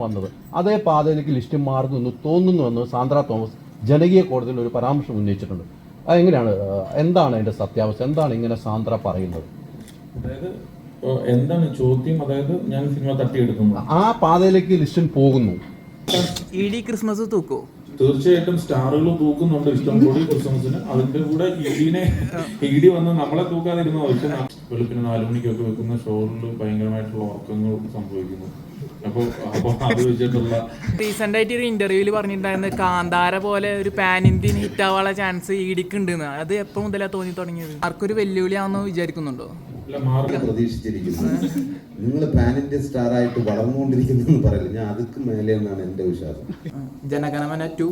വന്നത് അതേ പാതയിലേക്ക് ലിസ്റ്റ് മാറുന്നു തോന്നുന്നുവെന്ന് സാന്ദ്ര തോമസ് ജനകീയ കോടതിയിൽ ഒരു പരാമർശം ഉന്നയിച്ചിട്ടുണ്ട്. അതെങ്ങനെയാണ്, എന്താണ് അതിന്റെ സത്യാവസ്ഥ, എന്താണ് ഇങ്ങനെ സാന്ദ്ര പറയുന്നത്? അതായത് എന്താണ് ചോദ്യം? അതായത് ഞാൻ സിനിമ തട്ടിയെടുക്കുന്നു, ആ പാതയിലേക്ക് ലിസ്റ്റിൽ പോകുന്നു. ക്രിസ്മസ് തൂക്കോ? തീർച്ചയായിട്ടും സ്റ്റാറുകൾ തൂക്കുന്നുണ്ട് ഇഷ്ടം കൂടി ക്രിസ്മസിന്. അതിന്റെ കൂടെ ഇടി വന്ന് നമ്മളെ തൂക്കാതിരുന്നു. പക്ഷെ വെളുപ്പിന് 4 മണിക്കൊക്കെ വെക്കുന്ന ഷോറിൽ ഭയങ്കരമായിട്ടുള്ള ഉറക്കങ്ങൾ സംഭവിക്കുന്നു. അപ്പൊ അത് വെച്ചിട്ടുള്ള റീസെന്റ് ആയിട്ട് ഒരു ഇന്റർവ്യൂല് പറഞ്ഞിട്ടുണ്ടായിരുന്നു കാന്താര പോലെ ഒരു പാൻ ഇന്ത്യൻ ഹിറ്റ് ആവാനുള്ള ചാൻസ് ഇടിക്കുന്നുണ്ടെന്ന്. അത് എപ്പോ മുതലാ തോന്നി തുടങ്ങിയത്? ആർക്കൊരു വെല്ലുവിളിയാണെന്ന് വിചാരിക്കുന്നുണ്ടോ? പ്രതീക്ഷിച്ചിരിക്കുന്നത് നിങ്ങൾ പാൻ ഇന്ത്യൻ സ്റ്റാർ ആയിട്ട് വളർന്നുകൊണ്ടിരിക്കുന്നു പറയില്ല. ഞാൻ അതിക്ക് മേലെ എന്നാണ് എന്റെ വിശ്വാസം. ജനഗണമന 2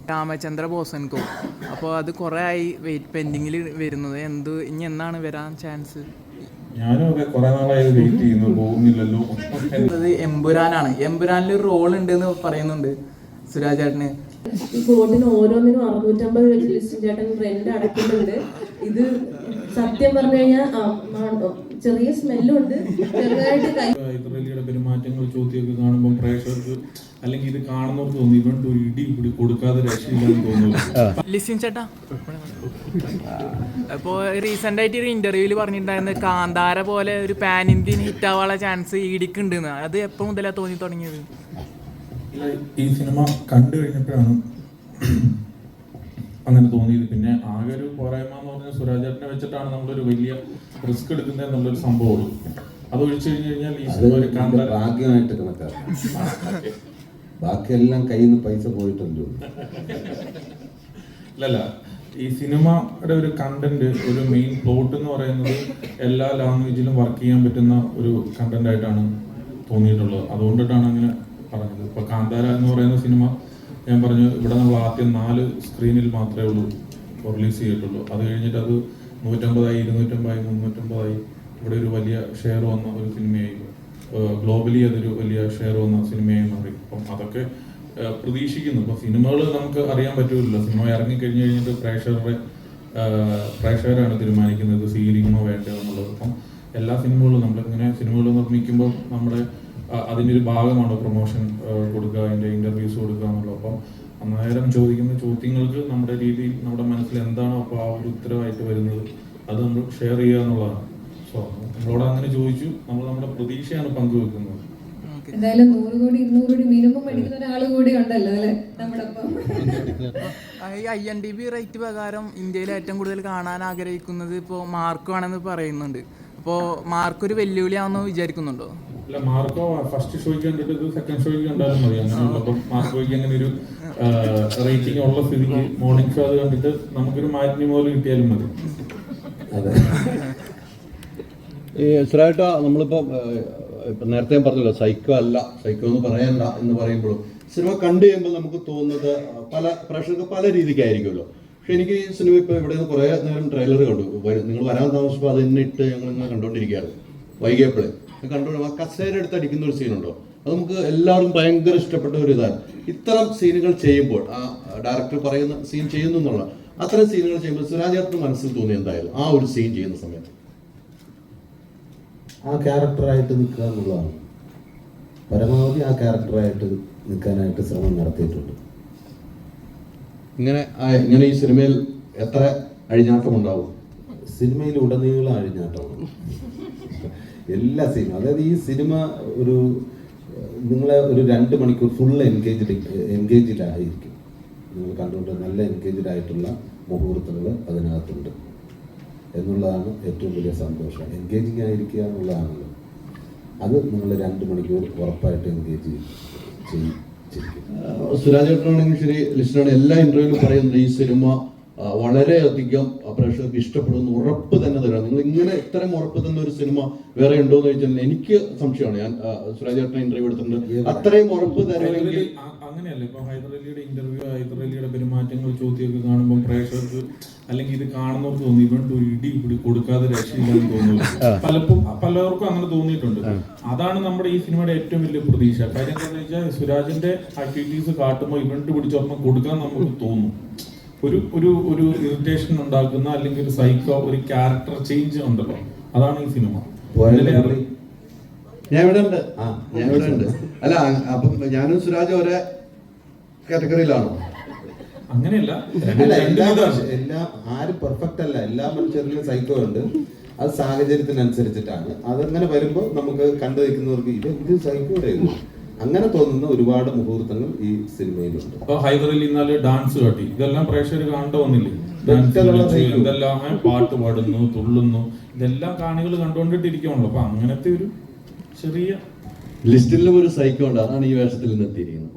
രാമചന്ദ്ര ബോസൻകോ, അപ്പോൾ അത് കുറെ ആയി വെയിറ്റ് പെൻഡിങ്ങിൽ വരുന്നത്. ഇനി എന്നാണ് വരാൻ ചാൻസ്? ഞാനും അതെ കുറെ നാളായി വെയിറ്റ് ചെയ്യുന്നു, പോകുന്നില്ലല്ലോ. അത് എമ്പുരാനാണ്. എമ്പുരാനിൽ ഒരു റോൾ ഉണ്ട് എന്ന് പറയുന്നുണ്ട് സുരാജ് ചേട്ടന്. ഈ ബോട്ടിന് ഓരോന്നിനും 650 വെച്ച് ലിസ്റ്റ് ചേട്ടൻ റെന്റ് അടയ്ക്കുന്നുണ്ട്. ഇത് സത്യം പറഞ്ഞു കഴിഞ്ഞാൽ ചെറിയ സ്മെല്ലുണ്ട്, ചെറുതായിട്ട് ഹൈദരലിയുടെ പെരുമാറ്റങ്ങൾ ചോദ്യമൊക്കെ കാണുമ്പോൾ പ്രേക്ഷകർക്ക് അല്ലെങ്കിൽ ഇത് കാണുന്നവർക്ക് തോന്നി ഇവണ്ട് ഒരു ഇടി പിടി കൊടുക്കാതെ രക്ഷയില്ലെന്ന് തോന്നുന്നു. ലിസിൻ ചേട്ടാ, അപ്പോൾ റീസെന്റ് ആയിട്ട് ഒരു ഇന്റർവ്യൂല് പറഞ്ഞിട്ടുണ്ടായിരുന്നു കാന്താര പോലെ ഒരു പാൻ ഇന്ത്യൻ ഹിറ്റ് ആവാനുള്ള ചാൻസ് ഇടിക്കുന്നുണ്ടെന്ന്. അത് എപ്പോ മുതലാ തോന്നി തുടങ്ങിയത്? ഈ സിനിമ കണ്ടു കഴിഞ്ഞപ്പോഴാണ് അങ്ങനെ തോന്നിയത്. പിന്നെ ആകെ ഒരു പോരായ്മ എന്ന് പറഞ്ഞാൽ സുരാജേട്ടനെ വെച്ചിട്ടാണ് നമ്മളൊരു വലിയ റിസ്ക് എടുക്കുന്നത് എന്നുള്ളൊരു സംഭവമുള്ളൂ. അത് ഒഴിച്ചു കഴിഞ്ഞു കഴിഞ്ഞാൽ ഈ സിനിമ ഒരു ഭാഗ്യമായിട്ട് കണക്കാക്കാം. ബാക്കിയെല്ലാം കയ്യിൽ നിന്ന് പൈസ പോയിട്ടുണ്ട്. അല്ലല്ല, ഈ സിനിമയുടെ ഒരു കണ്ടന്റ്, ഒരു മെയിൻ പ്ലോട്ട് എന്ന് പറയുന്നത് എല്ലാ ലാംഗ്വേജിലും വർക്ക് ചെയ്യാൻ പറ്റുന്ന ഒരു കണ്ടന്റ് ആയിട്ടാണ് തോന്നിയിട്ടുള്ളത്. അതുകൊണ്ടിട്ടാണ് അങ്ങനെ പറഞ്ഞത്. ഇപ്പൊ കാന്താര എന്ന് പറയുന്ന സിനിമ ഞാൻ പറഞ്ഞു, ഇവിടെ നമ്മൾ ആദ്യം 4 സ്ക്രീനിൽ മാത്രമേ ഉള്ളൂ റിലീസ് ചെയ്തിട്ടുള്ളൂ. അത് കഴിഞ്ഞിട്ട് അത് 150, 250, 350 ഇവിടെ ഒരു വലിയ ഷെയർ വന്ന ഒരു സിനിമയായി. ഗ്ലോബലി അതൊരു വലിയ ഷെയർ വന്ന സിനിമയായി മാറി. അപ്പം അതൊക്കെ പ്രതീക്ഷിക്കുന്നു. ഇപ്പം സിനിമകൾ നമുക്ക് അറിയാൻ പറ്റില്ല. സിനിമ ഇറങ്ങിക്കഴിഞ്ഞ് കഴിഞ്ഞിട്ട് പ്രേക്ഷകരാണ് തീരുമാനിക്കുന്നത് സ്വീകരിക്കണോ വേണ്ടോ എന്നുള്ളത്. അപ്പം എല്ലാ സിനിമകളും നമ്മളിങ്ങനെ സിനിമകൾ നിർമ്മിക്കുമ്പോൾ നമ്മുടെ അതിൻ്റെ ഒരു ഭാഗമാണ് പ്രൊമോഷൻ കൊടുക്കുക, അതിൻ്റെ ഇൻ്റർവ്യൂസ് കൊടുക്കുക എന്നുള്ളത്. അപ്പം അന്നേരം ചോദിക്കുന്ന ചോദ്യങ്ങൾക്ക് നമ്മുടെ രീതിയിൽ നമ്മുടെ മനസ്സിൽ എന്താണോ അപ്പോൾ ആ ഒരു ഉത്തരവായിട്ട് വരുന്നത് അത് നമ്മൾ ഷെയർ ചെയ്യുക എന്നുള്ളതാണ്. സോ നമ്മളോട് അങ്ങനെ ചോദിച്ചു, നമ്മൾ നമ്മുടെ പ്രതീക്ഷയാണ് പങ്കുവെക്കുന്നത്. എന്തായാലും 100 കോടി 200 കോടി മിനിമം മേടിക്കുന്ന ഒരാൾ കൂടി ഉണ്ടല്ലോ അല്ലെ നമ്മുടെ ഒപ്പം. ഈ IMDb റേറ്റ് പ്രകാരം ഇന്ത്യയിൽ ഏറ്റവും കൂടുതൽ കാണാൻ ആഗ്രഹിക്കുന്നത് ഇപ്പോൾ മാർക്കോ ആണെന്ന് പറയുന്നുണ്ട്. അപ്പോൾ മാർക്ക് ഒരു വെല്ലുവിളിയാണെന്ന് വിചാരിക്കുന്നുണ്ടോ? അല്ല, മാർക്കോ ഫസ്റ്റ് ഷോയ്ക്ക് കണ്ടിട്ട് ഇത് സെക്കൻഡ് ഷോയ്ക്ക് കണ്ടാലും മതി. അങ്ങനെ അപ്പം മാർക്കോയ്ക്ക് അങ്ങനെ ഒരു റേറ്റിംഗ് ഉള്ള സ്ഥിതിക്ക് മോർണിംഗ് ഷോ അത് കണ്ടിട്ട് നമുക്കൊരു മാറ്റിനി പോലെ കിട്ടിയാലും മതി. അതെ. ഈ സുരാജേട്ട, നമ്മളിപ്പോൾ നേരത്തെ പറഞ്ഞല്ലോ സൈക്കോ അല്ല, സൈക്കോ എന്ന് പറയണ്ട എന്ന് പറയുമ്പോഴും സിനിമ കണ്ടു കഴിയുമ്പോൾ നമുക്ക് തോന്നുന്നത് പല പ്രേക്ഷകർക്ക് പല രീതിക്കായിരിക്കുമല്ലോ. പക്ഷെ എനിക്ക് ഈ സിനിമ ഇപ്പോൾ ഇവിടെ നിന്ന് കുറേ നേരം ട്രെയിലർ കണ്ടു. നിങ്ങൾ വരാൻ താമസിച്ചപ്പോൾ അത് എന്നിട്ട് ഞങ്ങൾ ഇങ്ങനെ കണ്ടുകൊണ്ടിരിക്കുകയായിരുന്നു. വൈകിയപ്പോഴേ കണ്ടുകൊണ്ട് ആ കസേര എടുത്ത് അടിക്കുന്ന ഒരു സീനുണ്ടോ, അത് നമുക്ക് എല്ലാവർക്കും ഭയങ്കര ഇഷ്ടപ്പെട്ട ഒരു ഇതാണ്. ഇത്തരം സീനുകൾ ചെയ്യുമ്പോൾ ആ ഡയറക്ടർ പറയുന്ന സീൻ ചെയ്യുന്നു എന്നുള്ള അത്തരം സീനുകൾ ചെയ്യുമ്പോൾ സുരാജേട്ടന് മനസ്സിൽ തോന്നി എന്തായാലും ആ ഒരു സീൻ ചെയ്യുന്ന സമയത്ത് ആ ക്യാരക്ടറായിട്ട് നിൽക്കുക എന്നുള്ളതാണ്. പരമാവധി ആ ക്യാരക്ടറായിട്ട് നിൽക്കാനായിട്ട് ശ്രമം നടത്തിയിട്ടുണ്ട്. ഇങ്ങനെ ഈ സിനിമയിൽ എത്ര അഴിഞ്ഞാട്ടം ഉണ്ടാവും? സിനിമയിൽ ഉടനീളം അഴിഞ്ഞാട്ടമാണ് എല്ലാ സിനിമ. അതായത് ഈ സിനിമ ഒരു നിങ്ങളെ ഒരു 2 മണിക്കൂർ ഫുൾ എൻഗേജിലായിരിക്കും. നിങ്ങൾ കണ്ടുകൊണ്ട് നല്ല എൻഗേജ്ഡ് ആയിട്ടുള്ള മുഹൂർത്തങ്ങൾ അതിനകത്തുണ്ട് എന്നുള്ളതാണ് ഏറ്റവും വലിയ സന്തോഷം. എൻഗേജിങ് ആയിരിക്കുക എന്നുള്ളതാണല്ലോ. അത് നിങ്ങൾ 2 മണിക്കൂർ ഉറപ്പായിട്ട് എൻഗേജ് ചെയ്യും. സുരാജേട്ടനാണെങ്കിൽ ശരി, ലിസ്റ്റിനാണ് എല്ലാ ഇന്റർവ്യൂവിലും പറയുന്നത് ഈ സിനിമ വളരെയധികം പ്രേക്ഷകർക്ക് ഇഷ്ടപ്പെടുന്ന ഉറപ്പ് തന്നെ തരാം. നിങ്ങൾ ഇങ്ങനെ ഇത്തരം ഉറപ്പ് തന്ന ഒരു സിനിമ വേറെ ഉണ്ടോ എന്ന് ചോദിച്ചാൽ എനിക്ക് സംശയമാണ്. ഞാൻ സുരാജേട്ടനെ ഇന്റർവ്യൂ എടുത്തിട്ടുണ്ട്. അത്രയും ഉറപ്പ് തരുമെങ്കിൽ അങ്ങനെയല്ല. ഇപ്പൊ ഹൈദരലിയുടെ ഇന്റർവ്യൂ, ഹൈദരലിയുടെ പെരുമാറ്റങ്ങൾ ചോദ്യമൊക്കെ കാണുമ്പോൾ പ്രേക്ഷകർക്ക് അല്ലെങ്കിൽ ഇത് കാണുന്നവർക്ക് തോന്നി ഇവണ്ട് ഒരു ഇടി പിടി കൊടുക്കാതെ രക്ഷയില്ലെന്ന് തോന്നുന്നു. പലർക്കും അങ്ങനെ തോന്നിയിട്ടുണ്ട്. അതാണ് നമ്മുടെ ഈ സിനിമയുടെ ഏറ്റവും വലിയ പ്രതീക്ഷ. കാര്യം എന്താണെന്ന് വെച്ചാൽ സുരാജിന്റെ ആക്ടിവിറ്റീസ് കാട്ടുമ്പോൾ ഇവണ്ട് പിടിച്ചൊരെണ്ണം കൊടുക്കാൻ നമുക്ക് തോന്നും. ഒരു ഇറിറ്റേഷൻ ഉണ്ടാക്കുന്ന അല്ലെങ്കിൽ ഒരു സൈക്കോ, ഒരു ക്യാരക്ടർ ചേഞ്ച് ഉണ്ടല്ലോ, അതാണ് ഈ സിനിമ. ഞാൻ ഇവിടെ ഉണ്ട്. ആ. ഞാൻ ഇവിടെ ഉണ്ട്. അല്ല അപ്പം ഞാനും സുരാജ് ഒരേ കാറ്റഗറിയിലാണോ? അങ്ങനെയല്ല. അല്ല, എല്ലാ ആരും പെർഫെക്റ്റ് അല്ല. എല്ലാ മനുഷ്യരിലും സൈക്കോ ഉണ്ട്. അത് സാഹചര്യത്തിനനുസരിച്ചിട്ടാണ്. അതങ്ങനെ വരുമ്പോൾ നമുക്ക് കണ്ടു നിൽക്കുന്നവർക്ക് ഇത് സൈക്കോയുടെ അങ്ങനെ തോന്നുന്ന ഒരുപാട് മുഹൂർത്തങ്ങൾ ഈ സിനിമയിലുണ്ട്. ഇപ്പൊ ഹൈദറിൽ ഇന്നാല് ഡാൻസ് കാട്ടി, ഇതെല്ലാം പ്രേക്ഷകർ കാണേണ്ട വന്നില്ലേ? ഇതെല്ലാം പാട്ട് പാടുന്നു, തുള്ളുന്നു, ഇതെല്ലാം കാണികൾ കണ്ടുകൊണ്ടിട്ടിരിക്കുമല്ലോ. അപ്പൊ അങ്ങനത്തെ ഒരു ചെറിയ ലിസ്റ്റിലും ഒരു സൈക്കോ ഉണ്ട്. അതാണ് ഈ വേഷത്തിൽ നിന്ന് എത്തിയിരിക്കുന്നത്.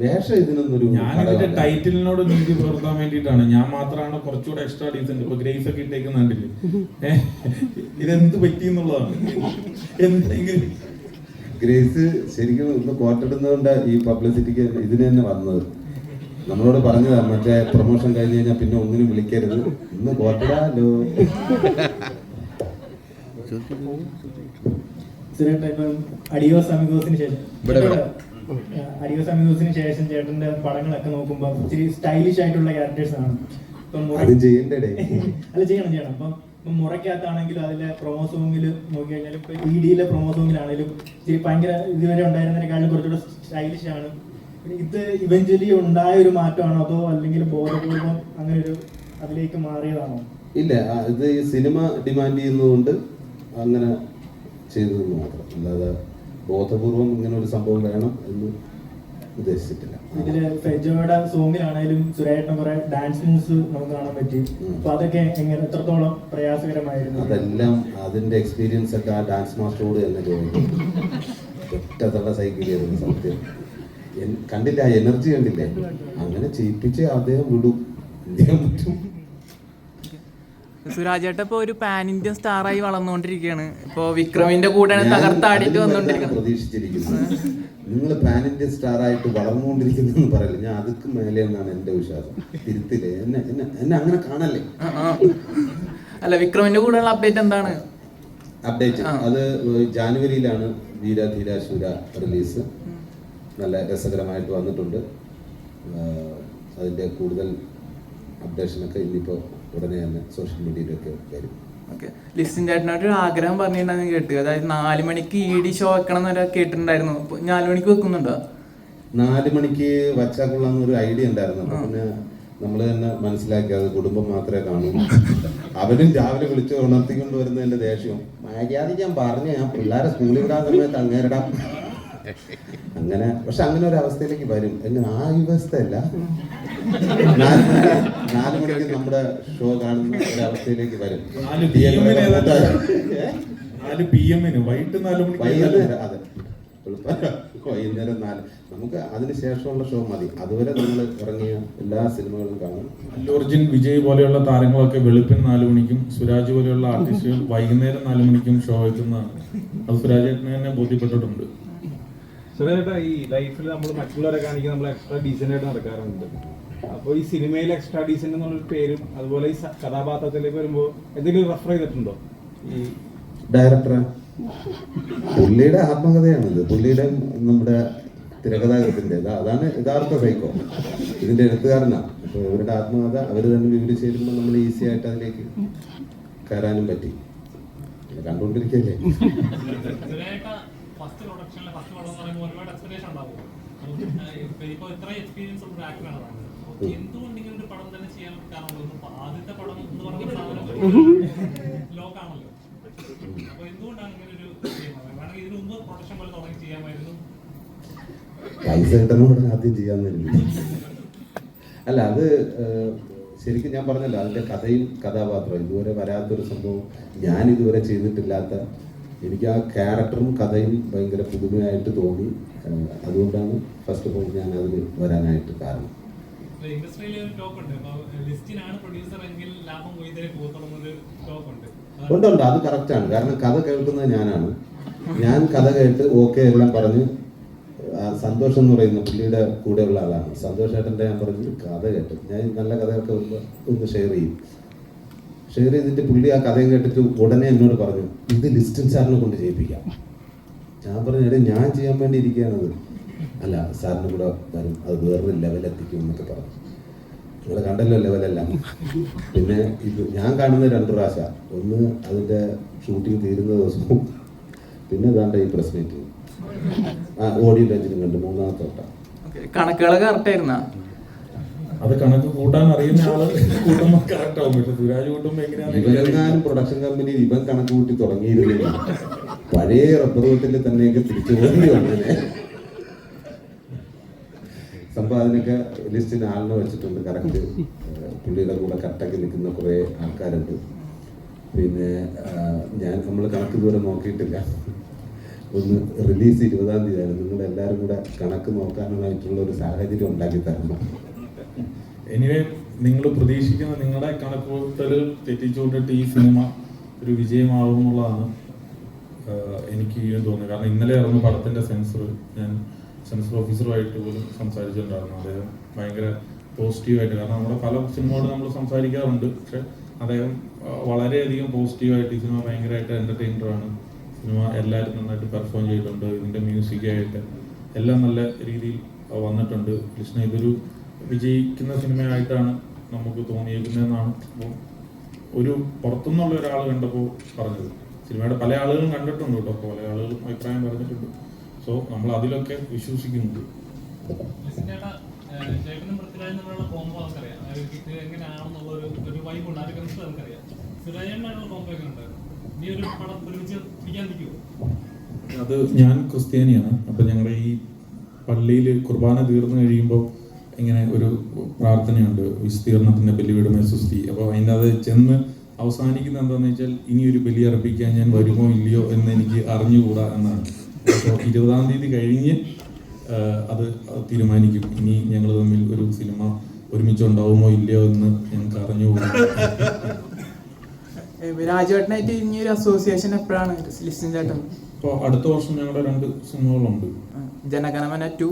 വേഷം ഇതിനൊന്നൊരു ഞാൻ ഇതിന്റെ ടൈറ്റിലിനോട് നീതി പുലർത്താൻ വേണ്ടിയിട്ടാണ്. ഞാൻ മാത്രമാണ് കുറച്ചുകൂടെ എക്സ്ട്രാ ഡീസന്റ്. ഇപ്പൊ ഗ്രേസ് ഒക്കെ ഇട്ടേക്കുന്നുണ്ടില്ലേ, ഇതെന്ത് പറ്റിയെന്നുള്ളതാണ്. എന്തെങ്കിലും ഗ്രേസ് ശരിക്കും ഇന്ന് കോട്ടിടുന്നതുകൊണ്ട് ഈ പബ്ലിസിറ്റിക്ക് ഇതിന് തന്നെ വന്നത്. നമ്മളോട് പറഞ്ഞതാ മറ്റേ പ്രൊമോഷൻ കഴിഞ്ഞ് കഴിഞ്ഞാൽ പിന്നെ ഒന്നിനും വിളിക്കരുത്, ഇന്ന് കോട്ടിടാലോ. അഡിയോസ് അമിഗോസിന് ശേഷം അഡിയോസ് അമിഗോസിന് ശേഷം ചേട്ടന്റെ പടങ്ങളൊക്കെ നോക്കുമ്പോൾ ഇച്ചിരി സ്റ്റൈലിഷ് ആയിട്ടുള്ള ക്യാരക്ടേഴ്സ് ആണ്. അത് ചെയ്യണ്ടേ? അല്ല, ചെയ്യണം. അപ്പം മുറയ്ക്കകത്താണെങ്കിലും അതിലെ പ്രൊമോ സോങ്ങിൽ നോക്കി കഴിഞ്ഞാൽ ഇപ്പൊ ED-യിലെ പ്രൊമോ സോങ്ങിലാണെങ്കിലും ഇച്ചിരി ഭയങ്കര ഇതുവരെ ഉണ്ടായിരുന്നതിനേക്കാളും കുറച്ചുകൂടെ സ്റ്റൈലിഷ് ആണ്. ഇത് ഇവഞ്ച്വലി ഉണ്ടായ ഒരു മാറ്റമാണോ അതോ അല്ലെങ്കിൽ ബോധപൂർവം അങ്ങനെ ഒരു അതിലേക്ക് മാറിയതാണോ? ഇല്ല, ഇത് ഈ സിനിമ ഡിമാൻഡ് ചെയ്യുന്നതുകൊണ്ട് അങ്ങനെ ചെയ്തതെന്ന് മാത്രം, അല്ലാതെ ബോധപൂർവം ഇങ്ങനെ ഒരു സംഭവം വേണം എന്ന് ഉദ്ദേശിച്ചിട്ടില്ല. ഇതില് ഫെജോയുടെ സോങ്ങിലാണെങ്കിലും സുരേട്ടൻ കുറെ ഡാൻസ് മൂവ്സ് നമുക്ക് കാണാൻ പറ്റി. അപ്പൊ അതൊക്കെ എങ്ങനെ എത്രത്തോളം പ്രയാസകരമായിരുന്നു? അതെല്ലാം അതിന്റെ എക്സ്പീരിയൻസ് ഒക്കെ ആ ഡാൻസ് മാസ്റ്ററോട് തന്നെ ചോദിക്കും. ഒറ്റത്തുള്ള സൈക്കിളിയായിരുന്നു സത്യം. കണ്ടില്ല, എനർജി കണ്ടില്ലേ? അങ്ങനെ ചെയ്യിപ്പിച്ച് അദ്ദേഹം വിടും. എന്തെങ്കിലും പറ്റും. സുരാജേട്ട ഇപ്പൊ ഒരു പാൻ ഇന്ത്യൻ സ്റ്റാറായി വളർന്നുകൊണ്ടിരിക്കുകയാണ്. ഇപ്പൊ വിക്രമിന്റെ കൂടെ തകർത്താടിയിട്ട് വന്നോണ്ടിരിക്കുന്നത്. പ്രതീക്ഷിച്ചിരിക്കുന്നത് നിങ്ങൾ പാൻ ഇന്ത്യൻ സ്റ്റാർ ആയിട്ട് വളർന്നുകൊണ്ടിരിക്കുന്നു പറയില്ല. ഞാൻ അതൊക്കെ മേലെ എന്നാണ് എന്റെ വിശ്വാസം. തിരുത്തില്ലേ, എന്നെ അങ്ങനെ കാണല്ലേ. അല്ല, വിക്രമിന്റെ കൂടെയുള്ള അപ്ഡേറ്റ് എന്താണ്? അപ്ഡേറ്റ് അത് ജാനുവരിയിലാണ് വീരധീര ശൂര റിലീസ്. നല്ല രസകരമായിട്ട് വന്നിട്ടുണ്ട്. അതിന്റെ കൂടുതൽ അപ്ഡേഷനൊക്കെ ഇനിയിപ്പോൾ ഉടനെ തന്നെ സോഷ്യൽ മീഡിയയിലൊക്കെ വരും. ഓക്കെ, ലിസ്റ്റിൻ ചേട്ടനായിട്ട് ഒരു ആഗ്രഹം പറഞ്ഞിട്ടുണ്ടെന്ന് കേട്ടു. അതായത് 4 മണിക്ക് ED ഷോ വെക്കണം എന്നൊരു കേട്ടിട്ടുണ്ടായിരുന്നു. 4 മണിക്ക് വെക്കുന്നുണ്ടോ? 4 മണിക്ക് വച്ചാൽ കൊള്ളാന്നൊരു ഐഡിയ ഉണ്ടായിരുന്നു. അപ്പൊ പിന്നെ നമ്മൾ തന്നെ മനസ്സിലാക്കി അത് കുടുംബം മാത്രമേ കാണൂ. അവരും രാവിലെ വിളിച്ച് ഉണർത്തിക്കൊണ്ട് വരുന്നതിന്റെ ദേഷ്യവും മര്യാദ ഞാൻ പറഞ്ഞു, ഞാൻ പിള്ളേരെ സ്കൂളിൽ വിടാൻ സമയത്ത് അങ്ങേരിടാം അങ്ങനെ. പക്ഷെ അങ്ങനെ ഒരു അവസ്ഥയിലേക്ക് വരും. എങ്ങനെ ആ വ്യവസ്ഥയല്ല, 4 മണിക്ക് നമ്മുടെ ഷോ കാണുന്ന ഒരു അവസ്ഥയിലേക്ക് വരും. 4 PM വൈകിട്ട് 4 മണിക്ക്. വൈകുന്നേരം, അതെ, വൈകുന്നേരം 4. നമുക്ക് അതിനുശേഷമുള്ള ഷോ മതി. അതുവരെ നമ്മൾ ഇറങ്ങിയ എല്ലാ സിനിമകളും കാണും. അല്ലു അർജുൻ, വിജയ് പോലെയുള്ള താരങ്ങളൊക്കെ വെളുപ്പിന് 4 മണിക്കും സുരാജ് പോലെയുള്ള ആർട്ടിസ്റ്റുകൾ വൈകുന്നേരം 4 മണിക്കും ഷോ വെക്കുന്നതാണ്. അത് സുരാജേട്ടനെ തന്നെ ബോധ്യപ്പെട്ടിട്ടുണ്ട്. സുരേട്ടാ, ഈ ലൈഫിൽ നമ്മൾ മറ്റുള്ളവരെ കാണിക്കാൻ നമ്മൾ എക്സ്ട്രാ ഡീസൻ്റ് ആയിട്ട് നടക്കാറുണ്ട്. അപ്പോൾ ഈ സിനിമയിൽ എക്സ്ട്രാ ഡീസൻ്റ് എന്നുള്ളൊരു പേരും അതുപോലെ ഈ കഥാപാത്രത്തിലേക്ക് വരുമ്പോൾ എന്തെങ്കിലും റെഫർ ചെയ്തിട്ടുണ്ടോ? ഈ ഡയറക്ടറെ പുള്ളിയുടെ ആത്മകഥയാണിത്. പുള്ളിയുടെ നമ്മുടെ തിരക്കഥാകൃത്തിന്റെ അതാണ് യഥാർത്ഥ സൈക്കോ. ഇതിന്റെ എഴുത്തുകാരനാണ്. അപ്പോൾ ഇവരുടെ ആത്മകഥ അവർ തന്നെ വിവരിച്ച് തരുമ്പോൾ നമ്മൾ ഈസി ആയിട്ട് അതിലേക്ക് കയറാനും പറ്റി. കണ്ടുകൊണ്ടിരിക്കല്ലേ. എന്തുകൊണ്ട് ഇങ്ങനെ ഒരു പടം തന്നെ ചെയ്യാൻ കാരണം ആദ്യത്തെ പടം എന്ന് പറഞ്ഞ സാധനം ലോക്കാണല്ലോ. അപ്പൊ എന്തുകൊണ്ടാണ് ഇങ്ങനെ ഒരു വേണമെങ്കിൽ ഇതിനു മുമ്പ് പ്രൊഡക്ഷൻ പോലെ തുടങ്ങി ചെയ്യാമായിരുന്നു. പൈസ കിട്ടുന്നോട് ആദ്യം ചെയ്യാൻ അല്ല, അത് ശരിക്കും ഞാൻ പറഞ്ഞല്ലോ, അതിന്റെ കഥയും കഥാപാത്രവും ഇതുവരെ വരാത്തൊരു സംഭവം, ഞാൻ ഇതുവരെ ചെയ്തിട്ടില്ലാത്ത. എനിക്ക് ആ ക്യാരക്ടറും കഥയും ഭയങ്കര പുതുമയായിട്ട് തോന്നി. അതുകൊണ്ടാണ് ഫസ്റ്റ് ഓഫ് ഓൾ ഞാൻ അതിൽ വരാനായിട്ട് കാരണം. ഇൻഡസ്ട്രിയിൽ ഒരു ടോക്ക് ഉണ്ട്, ലിസ്റ്റിനാണ് പ്രൊഡ്യൂസർ എങ്കിൽ ലാഭം കൊയ്തേ പോകണമെന്നൊരു ടോക്ക് ഉണ്ട്. ഉണ്ട്, അത് കറക്റ്റാണ്. കാരണം കഥ കേൾക്കുന്നത് ഞാനാണ്. ഞാൻ കഥ കേട്ട് ഓക്കെ എല്ലാം പറഞ്ഞ് സന്തോഷം എന്ന് പറയുന്ന പുള്ളിയുടെ കൂടെയുള്ള ആളാണ്. സന്തോഷേട്ടൻ്റെ ഞാൻ പറഞ്ഞു കഥ കേട്ട് ഞാൻ നല്ല കഥയൊക്കെ ഒന്ന് ഷെയർ ചെയ്തിട്ട് പുള്ളി ആ കഥയും കേട്ടിട്ട് ഉടനെ എന്നോട് പറഞ്ഞു ഇത് ലിസ്റ്റിൻ സാറിനെ കൊണ്ട് ചെയ്യിപ്പിക്കാം. ഞാൻ പറഞ്ഞു എടേ ഞാൻ ചെയ്യാൻ വേണ്ടി ഇരിക്കുകയാണത്. അല്ല, സാറിന് കൂടെ വരും, അത് വേറൊരു ലെവലെത്തിക്കും എന്നൊക്കെ പറഞ്ഞു. നിങ്ങൾ കണ്ടല്ലോ ലെവലെല്ലാം. പിന്നെ ഇത് ഞാൻ കാണുന്ന 2 പ്രാവശ്യം. ഒന്ന് അതിൻ്റെ ഷൂട്ടിങ് തീരുന്ന ദിവസവും പിന്നെ ഇതാണ്ട് ഈ പ്രസ് മീറ്റ് ഓഡിയോ ലഞ്ചിനും കണ്ട് മൂന്നാമത്തെ വട്ടം. കണക്കുകളൊക്കെ കറക്റ്റ് ആയിരുന്നാ? അത് കണക്ക് കൂട്ടാൻ അറിയുന്ന ആള് കൂട്ടുമ്പോൾ കറക്റ്റ് ആവും. പക്ഷെ സുരാജ് കൂട്ടുമ്പോൾ ഇവരെങ്ങാനും പ്രൊഡക്ഷൻ കമ്പനിയിൽ ഇവൻ കണക്ക് കൂട്ടി തുടങ്ങിയിരുന്നില്ല, പഴയ റബ്ബർ വീട്ടിൽ തന്നെയൊക്കെ തിരിച്ചു പോകേണ്ടി വന്നേ. സംഭവം അതിനൊക്കെ ലിസ്റ്റിന് ആളിനെ വെച്ചിട്ടുണ്ട്. കറക്റ്റ് പുള്ളിയുടെ കൂടെ കറക്റ്റാക്കി നിൽക്കുന്ന കുറേ ആൾക്കാരുണ്ട്. പിന്നെ നമ്മൾ കണക്ക് ഇതുവരെ നോക്കിയിട്ടില്ല. ഒന്ന് റിലീസ് 20-ാം തീയതിയാണ്. നിങ്ങളെല്ലാവരും കൂടെ കണക്ക് നോക്കാനായിട്ടുള്ള ഒരു സാഹചര്യം ഉണ്ടാക്കി തരണം. എനിവേ, നിങ്ങൾ പ്രതീക്ഷിക്കുന്ന നിങ്ങളുടെ കണക്കുകൂട്ടലുകൾ തെറ്റിച്ചുകൊണ്ടിട്ട് ഈ സിനിമ ഒരു വിജയമാകും എന്നുള്ളതാണ് എനിക്ക് തോന്നുന്നത്. കാരണം ഇന്നലെ ഇറങ്ങുന്ന പടത്തിന്റെ ഞാൻ സെൻസർ ഓഫീസറുമായിട്ട് പോലും സംസാരിച്ചിട്ടുണ്ടായിരുന്നു. അദ്ദേഹം ഭയങ്കര പോസിറ്റീവായിട്ട്, കാരണം നമ്മുടെ പല സിനിമയോട് നമ്മൾ സംസാരിക്കാറുണ്ട്, പക്ഷെ അദ്ദേഹം വളരെയധികം പോസിറ്റീവായിട്ട് ഈ സിനിമ ഭയങ്കരമായിട്ട് എൻ്റർടൈനറാണ്, സിനിമ എല്ലാവരും നന്നായിട്ട് പെർഫോം ചെയ്തിട്ടുണ്ട്, ഇതിൻ്റെ മ്യൂസിക്കായിട്ട് എല്ലാം നല്ല രീതിയിൽ വന്നിട്ടുണ്ട്. കൃഷ്ണ ഇതൊരു വിജയിക്കുന്ന സിനിമയായിട്ടാണ് നമുക്ക് തോന്നിയിരിക്കുന്നതെന്നാണ് അപ്പോൾ ഒരു പുറത്തുനിന്നുള്ള ഒരാൾ കണ്ടപ്പോൾ പറഞ്ഞത്. സിനിമയുടെ പല ആളുകളും കണ്ടിട്ടുണ്ട് കേട്ടോ, പല ആളുകളും അഭിപ്രായം പറഞ്ഞിട്ടുണ്ട്. സോ നമ്മൾ അതിലൊക്കെ വിശ്വസിക്കുന്നുണ്ട്. ചേട്ടനും പൃഥ്വിരാജും തമ്മിലുള്ള കോംബോ നമുക്കറിയാം, ഇത് എങ്ങനെയാണെന്നുള്ള ഒരു വൈബ് ഉണ്ട്, ആ കൺസെപ്റ്റ് നമുക്കറിയാം. സുരാജുമായിട്ടുള്ള കോംബോ ഒക്കെ ഉണ്ടായിരുന്നു. ഈ ഒരു പടം ഒരുമിച്ച് പിടിക്കാൻ നിൽക്കുമോ? അത് ഞാൻ ക്രിസ്ത്യാനിയാണ്, അപ്പം ഞങ്ങളുടെ ഈ പള്ളിയിൽ കുർബാന തീർന്നു കഴിയുമ്പോൾ ഇങ്ങനെ ഒരു പ്രാർത്ഥനയുണ്ട്, വിസ്തീർണത്തിൻ്റെ ബലിവിടുമേ സുസ്തി. അപ്പോൾ അതിൻ്റെ അത് ചെന്ന് അവസാനിക്കുന്ന എന്താണെന്ന് വെച്ചാൽ ഇനിയൊരു ബലി അർപ്പിക്കാൻ ഞാൻ വരുമോ ഇല്ലയോ എന്ന് എനിക്ക് അറിഞ്ഞുകൂടാ എന്നാണ്. അപ്പോൾ 20-ാം തീയതി കഴിഞ്ഞ് അത് തീരുമാനിക്കും, ഇനി ഞങ്ങൾ തമ്മിൽ ഒരു സിനിമ ഒരുമിച്ചുണ്ടാവുമോ ഇല്ലയോ എന്ന് ഞങ്ങൾക്ക് അറിഞ്ഞുകൂടാ. രാജുവേട്ടനായിട്ട് ഇനി ഒരു അസോസിയേഷൻ എപ്പോഴാണ് ലിസ്റ്റിൻ ചേട്ടൻ? ഇപ്പോൾ അടുത്ത വർഷം ഞങ്ങളുടെ 2 സിനിമകളുണ്ട്. ജനഗണമന 2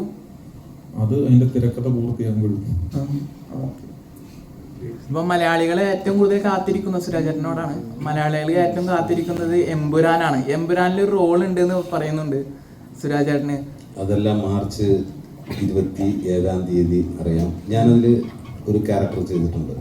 അത് അതിന്റെ തിരക്കഥ പൂർത്തിയാകുമ്പോഴും. ഇപ്പൊ മലയാളികളെ ഏറ്റവും കൂടുതൽ കാത്തിരിക്കുന്ന സുരാജേട്ടനോടാണ്. മലയാളികൾ ഏറ്റവും കാത്തിരിക്കുന്നത് എമ്പുരാനാണ്. എമ്പുരാനിൽ ഒരു റോൾ ഉണ്ട് എന്ന് പറയുന്നുണ്ട് സുരാജേട്ടന്. അതെല്ലാം മാർച്ച് 27-ാം തീയതി അറിയാം. ഞാനതിൽ ഒരു ക്യാരക്ടർ ചെയ്തിട്ടുണ്ട്.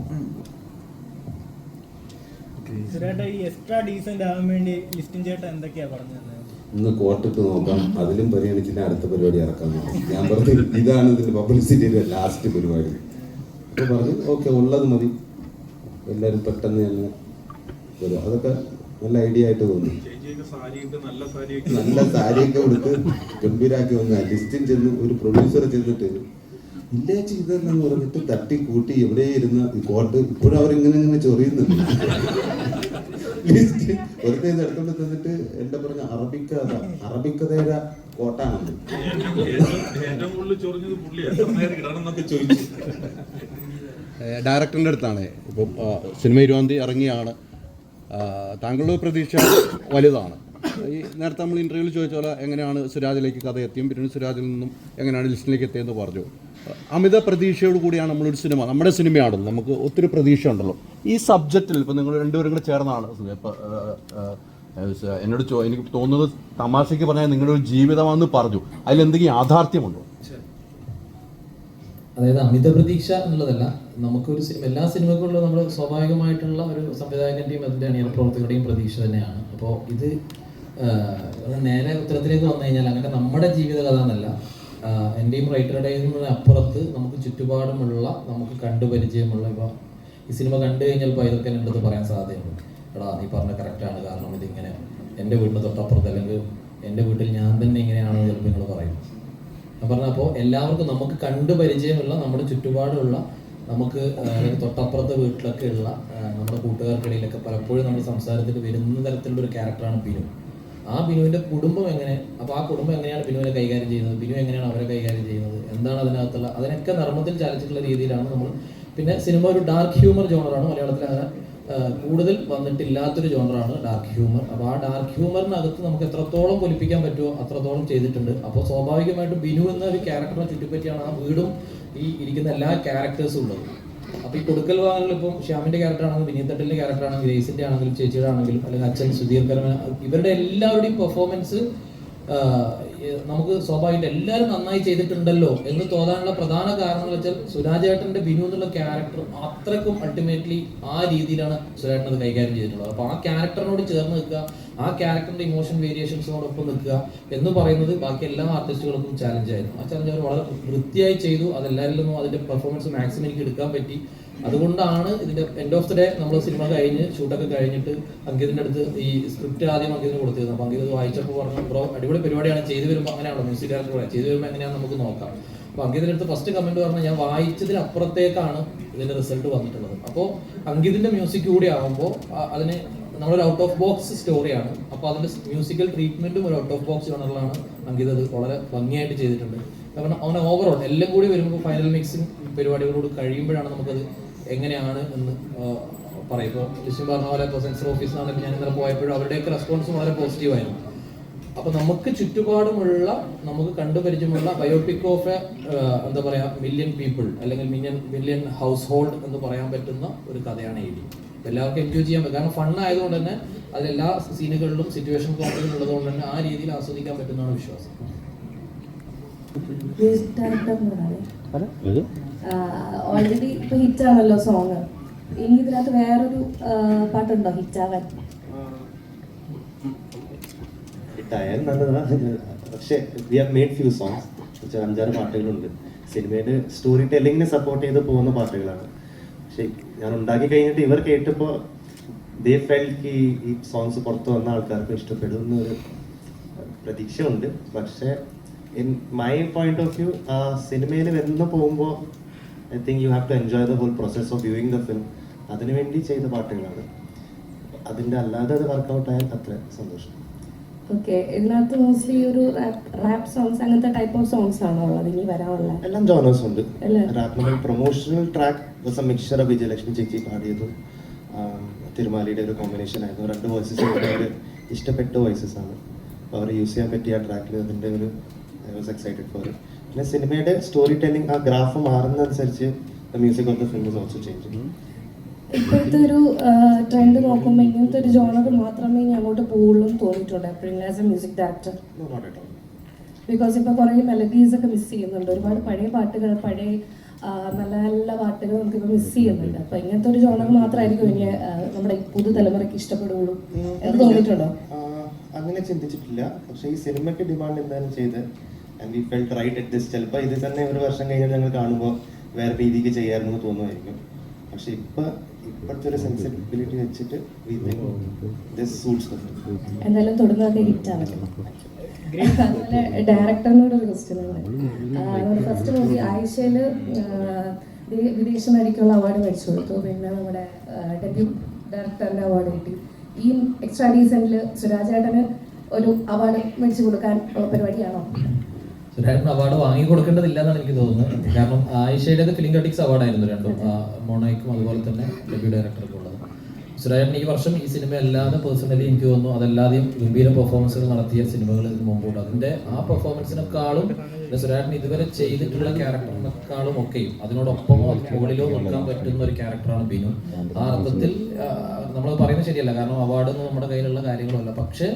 ഈ എക്സ്ട്രാ ഡീസന്റ് ആവാൻ വേണ്ടി ലിസ്റ്റിൻ ചേട്ടൻ എന്തൊക്കെയാ പറഞ്ഞത്? ഒന്ന് കോട്ടിട്ട് നോക്കാം, അതിലും പരിഗണിച്ചിട്ട് അടുത്ത പരിപാടി ഇറക്കാൻ നോക്കാം. ഞാൻ പറഞ്ഞു ഇതാണ് ഇതിന്റെ പബ്ലിസിറ്റിയുടെ ലാസ്റ്റ് പരിപാടി. അപ്പോൾ പറഞ്ഞു ഓക്കെ, ഉള്ളത് മതി, എല്ലാവരും പെട്ടെന്ന് തന്നെ വരും. അതൊക്കെ നല്ല ഐഡിയ ആയിട്ട് തോന്നി. നല്ല സാരിയൊക്കെ കൊടുത്ത് ഗംഭീരാക്കി വന്ന ലിസ്റ്റിൻ ചെന്ന് ഒരു പ്രൊഡ്യൂസറെ ചെന്നിട്ട് ഇല്ലേ ചെയ്തെന്ന് പറഞ്ഞിട്ട് തട്ടി കൂട്ടി എവിടെ ഇരുന്ന കോട്ട് ഇപ്പോഴും അവരിങ്ങനെ ചൊറിയുന്നുണ്ട്. ലിസ്റ്റ് വെറുതെ ഇത് എടുത്തോണ്ട് തന്നിട്ട് എന്റെ പറഞ്ഞ അറബിക്കഥയുടെ കോട്ടാണെന്ന്. ഡയറക്ടറിൻ്റെ അടുത്താണ് ഇപ്പം സിനിമ 20-ാം തീയതി ഇറങ്ങിയാണ്. താങ്കളുടെ പ്രതീക്ഷ വലുതാണ്. ഈ നേരത്തെ നമ്മൾ ഇൻ്റർവ്യൂവിൽ ചോദിച്ച പോലെ എങ്ങനെയാണ് സുരാജിലേക്ക് കഥ എത്തിയും പിന്നെ സുരാജിൽ നിന്നും എങ്ങനെയാണ് ലിസ്റ്റിലേക്ക് എത്തിയെന്ന് പറഞ്ഞു. അമിത പ്രതീക്ഷയോട് കൂടിയാണ് നമ്മളൊരു സിനിമ, നമ്മുടെ സിനിമയാണല്ലോ, നമുക്ക് ഒത്തിരി പ്രതീക്ഷ ഉണ്ടല്ലോ. ഈ സബ്ജക്റ്റിൽ ഇപ്പം നിങ്ങൾ രണ്ടുപേരും കൂടെ ചേർന്നാണ് ഇപ്പം എന്നോട് എനിക്ക് തോന്നുന്നത് തമാശയ്ക്ക് പറഞ്ഞാൽ നിങ്ങളുടെ ഒരു ജീവിതമാണെന്ന് പറഞ്ഞു. അതിലെന്തെങ്കിലും യാഥാർത്ഥ്യമുണ്ടോ? അതായത് അമിത പ്രതീക്ഷ എന്നുള്ളതല്ല, നമുക്കൊരു സിനിമ, എല്ലാ സിനിമകളിലും നമ്മൾ സ്വാഭാവികമായിട്ടുള്ള ഒരു സംവിധായകൻ്റെയും അതിൻ്റെ അണിയറ പ്രവർത്തകരുടെയും പ്രതീക്ഷ തന്നെയാണ്. അപ്പോൾ ഇത് നേരെ ഉത്തരത്തിലേക്ക് വന്നു കഴിഞ്ഞാൽ അങ്ങനെ നമ്മുടെ ജീവിത കഥ എന്നല്ല, എൻ്റെയും റൈറ്ററുടെയും അപ്പുറത്ത് നമുക്ക് ചുറ്റുപാടുമുള്ള, നമുക്ക് കണ്ടുപരിചയമുള്ള, ഇപ്പോൾ ഈ സിനിമ കണ്ടു കഴിഞ്ഞാൽ ഇപ്പോൾ ഇതൊക്കെ എൻ്റെ അടുത്ത് പറയാൻ സാധ്യതയുണ്ട്, എടാ നീ പറഞ്ഞ കറക്റ്റാണ്, കാരണം ഇതിങ്ങനെ എൻ്റെ വീടിന് തൊട്ടപ്പുറത്ത് അല്ലെങ്കിൽ എൻ്റെ വീട്ടിൽ ഞാൻ തന്നെ ഇങ്ങനെയാണെന്ന് ചിലപ്പോൾ നിങ്ങൾ പറയും. ഞാൻ പറഞ്ഞപ്പോൾ എല്ലാവർക്കും നമുക്ക് കണ്ടുപരിചയമുള്ള, നമ്മുടെ ചുറ്റുപാടുള്ള, നമുക്ക് തൊട്ടപ്പുറത്തെ വീട്ടിലൊക്കെ ഉള്ള നമ്മുടെ കൂട്ടുകാർക്കിടയിലൊക്കെ പലപ്പോഴും നമ്മുടെ സംസാരത്തിൽ വരുന്ന തരത്തിലുള്ള ഒരു ക്യാരക്ടറാണ് ബിനു. ആ ബിനുവിൻ്റെ കുടുംബം എങ്ങനെ, അപ്പോൾ ആ കുടുംബം എങ്ങനെയാണ് ബിനുവിനെ കൈകാര്യം ചെയ്യുന്നത്, ബിനു എങ്ങനെയാണ് അവരെ കൈകാര്യം ചെയ്യുന്നത്, എന്താണ് അതിനകത്തുള്ള, അതിനൊക്കെ നർമ്മത്തിൽ ചാലിച്ചിട്ടുള്ള രീതിയിലാണ് നമ്മൾ. പിന്നെ സിനിമ ഒരു ഡാർക്ക് ഹ്യൂമർ ജോണറാണ്, മലയാളത്തിൽ അങ്ങനെ കൂടുതൽ വന്നിട്ടില്ലാത്തൊരു ജോണറാണ് ഡാർക്ക് ഹ്യൂമർ. അപ്പോൾ ആ ഡാർക്ക് ഹ്യൂമറിനകത്ത് നമുക്ക് എത്രത്തോളം പൊലിപ്പിക്കാൻ പറ്റുമോ അത്രത്തോളം ചെയ്തിട്ടുണ്ട്. അപ്പോൾ സ്വാഭാവികമായിട്ടും ബിനു എന്ന ഒരു ക്യാരക്ടറിനെ ചുറ്റിപ്പറ്റിയാണ് ആ വീടും ഈ ഇരിക്കുന്ന എല്ലാ ക്യാരക്ടേഴ്സും ഉള്ളത്. അപ്പോൾ ഈ കൊടുക്കൽ വാങ്ങൽ ഇപ്പോൾ ശ്യാമിൻ്റെ ക്യാരക്ടറാണെങ്കിലും വിനീതട്ടലിൻ്റെ ക്യാരക്ടറാണെങ്കിലും ഗ്രേസിൻ്റെ ആണെങ്കിലും ചേച്ചിയുടെ ആണെങ്കിലും അല്ലെങ്കിൽ അച്ഛൻ സുധീർ കരമ, ഇവരുടെ എല്ലാവരുടെയും പെർഫോമൻസ് നമുക്ക് സ്വാഭാവികമായിട്ട് എല്ലാവരും നന്നായി ചെയ്തിട്ടുണ്ടല്ലോ എന്ന് തോന്നാനുള്ള പ്രധാന കാരണം എന്ന് വെച്ചാൽ സുരാജേട്ടൻ്റെ ബിനു എന്നുള്ള ക്യാരക്ടർ അത്രയ്ക്കും അൾട്ടിമേറ്റ്ലി ആ രീതിയിലാണ് സുരാജേട്ടൻ അത് കൈകാര്യം ചെയ്തിട്ടുള്ളത്. അപ്പോൾ ആ ക്യാരക്ടറിനോട് ചേർന്ന് നിൽക്കുക, ആ ക്യാരക്ടറിന്റെ ഇമോഷൻ വേരിയേഷൻസിനോടൊപ്പം നിൽക്കുക എന്ന് പറയുന്നത് ബാക്കി എല്ലാ ആർട്ടിസ്റ്റുകൾക്കും ചാലഞ്ച് ആയിരുന്നു. ആ ചാലഞ്ച് അവർ വളരെ വൃത്തിയായി ചെയ്തു. അതെല്ലാവരിൽ നിന്നും അതിന്റെ പെർഫോമൻസ് മാക്സിമം എനിക്ക് എടുക്കാൻ പറ്റി. അതുകൊണ്ടാണ് ഇതിന്റെ എൻഡ് ഓഫ് ദി ഡേ നമ്മൾ സിനിമ കഴിഞ്ഞ് ഷൂട്ടൊക്കെ കഴിഞ്ഞിട്ട് അങ്കിതിന്റെ അടുത്ത് ഈ സ്ക്രിപ്റ്റ് ആദ്യം അങ്കിതിന് കൊടുത്തിരുന്നു. അപ്പോൾ അങ്കിത് വായിച്ചപ്പോൾ പറഞ്ഞു, ബ്രോ അടിപൊളി പരിപാടിയാണ്, ചെയ്തു വരുമ്പോൾ അങ്ങനെയാണല്ലോ മ്യൂസിക് ഡയറക്ടർ പറയാം, ചെയ്തു വരുമ്പോൾ എങ്ങനെയാണെന്ന് നമുക്ക് നോക്കാം. അപ്പോൾ അങ്കിതിന്റെ അടുത്ത് ഫസ്റ്റ് കമന്റ് പറഞ്ഞാൽ ഞാൻ വായിച്ചതിനപ്പുറത്തേക്കാണ് ഇതിന്റെ റിസൾട്ട് വന്നിട്ടുള്ളത്. അപ്പോൾ അങ്കിതിന്റെ മ്യൂസിക് കൂടി ആകുമ്പോൾ അതിന് നമ്മളൊരു ഔട്ട് ഓഫ് ബോക്സ് സ്റ്റോറിയാണ്. അപ്പോൾ അതിന്റെ മ്യൂസിക്കൽ ട്രീറ്റ്മെന്റും ഒരു ഔട്ട് ഓഫ് ബോക്സ് ജോണറിലാണ് അങ്കിത് അത് വളരെ ഭംഗിയായിട്ട് ചെയ്തിട്ടുണ്ട്. കാരണം അവനെ ഓവറോൾ എല്ലാം കൂടി വരുമ്പോൾ ഫൈനൽ മിക്സിംഗ് പരിപാടികളോട് കഴിയുമ്പോഴാണ് നമുക്കത് എങ്ങനെയാണ് എന്ന് പറയും. ഇപ്പോൾ ലിസ്റ്റിൻ പറഞ്ഞ പോലെ ഇപ്പോൾ സെൻസർ ഓഫീസിലാണെങ്കിൽ ഞാൻ ഇന്നലെ പോയപ്പോഴും അവരുടെയൊക്കെ റെസ്പോൺസ് വളരെ പോസിറ്റീവായിരുന്നു. അപ്പോൾ നമുക്ക് ചുറ്റുപാടുമുള്ള നമുക്ക് കണ്ടുപരിചയമുള്ള ബയോപിക് ഓഫ് എന്താ പറയുക മില്യൺ പീപ്പിൾ അല്ലെങ്കിൽ മില്യൺ ഹൗസ് ഹോൾഡ് എന്ന് പറയാൻ പറ്റുന്ന ഒരു കഥയാണ് എഴുതി. എല്ലാവർക്കും എൻജോയ് ചെയ്യാൻ പറ്റും. കാരണം ഫൺ ആയതുകൊണ്ട് തന്നെ അതിലെല്ലാ സീനുകളിലും സിറ്റുവേഷൻ കോമഡികളും ഉള്ളതുകൊണ്ട് തന്നെ ആ രീതിയിൽ ആസ്വദിക്കാൻ പറ്റുന്നതാണ് വിശ്വാസം. ഓൾറെഡി ഇപ്പൊ ഹിറ്റ് ആണല്ലോ സോങ്. ഇനി ഇതിനകത്ത് വേറൊരു പാട്ടുണ്ടോ ഹിറ്റാവാൻ? ഹിറ്റായാൽ നല്ലതാണ്. പക്ഷേ we have made few songs, 5-6 പാട്ടുകളുണ്ട്. സിനിമയിൽ സ്റ്റോറി ടെല്ലിങ്ങിനെ സപ്പോർട്ട് ചെയ്ത് പോകുന്ന പാട്ടുകളാണ്. പക്ഷെ ഞാൻ ഉണ്ടാക്കി കഴിഞ്ഞിട്ട് ഇവർ കേട്ടപ്പോൾ ദേ ഫെൽറ്റ് ഈ സോങ്സ് പുറത്ത് വന്ന ആൾക്കാർക്ക് ഇഷ്ടപ്പെടും എന്നൊരു പ്രതീക്ഷ ഉണ്ട്. പക്ഷേ in my point of view സിനിമയിൽ വരുന്ന പോകുമ്പോൾ I think you have to enjoy the whole process of viewing the film. അതിനുവേണ്ടി ചെയ്ത പാട്ടുകളാണ്. അതിൻ്റെ അല്ലാതെ അത് വർക്കൗട്ട് ആയാൽ അത്ര സന്തോഷം. ഓക്കെ, ഇതിനകത്ത് മോസ്റ്റ്ലി ഒരു റാപ്പ് സോങ്സ് അങ്ങനത്തെ ടൈപ്പ് ഓഫ് സോങ്സ് ആണോ ഉള്ളത് ഇനി വരാനുള്ള? എല്ലാം ജോണേഴ്സ് ഉണ്ട്. Rap promotional track was a mixture of Vijayalakshmi ചേച്ചി പാടിയതും തിരുമാലിയുടെ ഒരു കോമ്പിനേഷൻ ആയിരുന്നു. 2 വോയിസസ് അവർ ഇഷ്ടപ്പെട്ട വോയിസസ് ആണ്. അപ്പോൾ അവർ യൂസ് ചെയ്യാൻ പറ്റിയ ആ ട്രാക്കിൽ അതിൻ്റെ ഒരു ഐ വാസ് എക്സൈറ്റഡ് ഫോർ. പിന്നെ സിനിമയുടെ സ്റ്റോറി ടെല്ലിംഗ് ആ ഗ്രാഫ് മാറുന്നതനുസരിച്ച് the music of the film is also change. ഇപ്പോഴത്തെ ഒരു ട്രെൻഡ് നോക്കുമ്പോൾ ഇങ്ങനത്തെ ഒരു ജോണർ മാത്രമേ ഇനി അങ്ങോട്ട് പോകുള്ളൂ എന്ന് തോന്നിയിട്ടുണ്ട് എപ്പോഴെങ്കിലും as A music director? Because ഇപ്പോൾ കുറേ മെലഡീസ് ഒക്കെ മിസ് ചെയ്യുന്നുണ്ട്. ഒരുപാട് പഴയ പാട്ടുകൾ, പഴയ നല്ല നല്ല പാട്ടുകൾ നമുക്കിപ്പോൾ മിസ് ചെയ്യുന്നുണ്ട്. അപ്പോൾ ഇങ്ങനത്തെ ഒരു ജോണർ മാത്രമായിരിക്കും ഇനി നമ്മുടെ പുതുതലമുറയ്ക്ക് ഇഷ്ടപ്പെടുള്ളൂ എന്ന് തോന്നിയിട്ടുണ്ടോ? അങ്ങനെ ചിന്തിച്ചിട്ടില്ല. പക്ഷേ ഈ സിനിമയ്ക്ക് ഡിമാൻഡ് എന്തായാലും ചെയ്ത് and we felt right at this. ചിലപ്പോൾ ഇത് തന്നെ ഒരു വർഷം കഴിഞ്ഞാൽ ഞങ്ങൾ കാണുമ്പോൾ വേറെ രീതിക്ക് ചെയ്യാമെന്ന് തോന്നുമായിരിക്കും. പക്ഷെ ഇപ്പോഴത്തെ ഒരു സെൻസിബിലിറ്റി വെച്ചിട്ട് എന്തായാലും തുടർന്നൊക്കെ ഹിറ്റ് ആവട്ടെ. അതുപോലെ ഡയറക്ടറിനോട് ഒരു ക്വസ്റ്റ്യൻ ആണ്. ഫസ്റ്റ് മൂവി ആയിഷയിൽ വിദേശ നടിക്കുള്ള അവാർഡ് മേടിച്ചു കൊടുത്തു. പിന്നെ നമ്മുടെ ഡെബ്യൂ ഡയറക്ടറിന്റെ അവാർഡ് കിട്ടി. ഈ എക്സ്ട്രാ ഡീസന്റിൽ സുരാജേട്ടന് ഒരു അവാർഡ് മേടിച്ചു കൊടുക്കാൻ പരിപാടിയാണോ? സുരാജേട്ടൻ അവാർഡ് വാങ്ങി കൊടുക്കേണ്ടതില്ല എന്നാണ് എനിക്ക് തോന്നുന്നത്. കാരണം ആയിഷയുടെ ഫിലിം ക്രിറ്റിക്സ് അവാർഡായിരുന്നു രണ്ടും, മോണോയ്ക്കും അതുപോലെ തന്നെ ഡെബ്യൂ ഡയറക്ടർക്കും ഉള്ളത്. സുരാജേട്ടൻ ഈ വർഷം ഈ സിനിമ അല്ലാതെ പേഴ്സണലി എനിക്ക് തോന്നുന്നു അതല്ലാതെയും ഗംഭീര പെർഫോമൻസുകൾ നടത്തിയ സിനിമകൾ ഇതിന് മുമ്പുണ്ട്. അതിൻ്റെ ആ പെർഫോമൻസിനെക്കാളും സുരാജേട്ടൻ ഇതുവരെ ചെയ്തിട്ടുള്ള ക്യാരക്ടറിനെക്കാളും ഒക്കെയും അതിനോടൊപ്പമോ മുകളിലോ നിൽക്കാൻ പറ്റുന്ന ഒരു ക്യാരക്ടറാണ് ബിനു. ആ അർത്ഥത്തിൽ നമ്മൾ പറയുന്നത് ശരിയല്ല, കാരണം അവാർഡൊന്നും നമ്മുടെ കയ്യിലുള്ള കാര്യങ്ങളല്ല. പക്ഷേ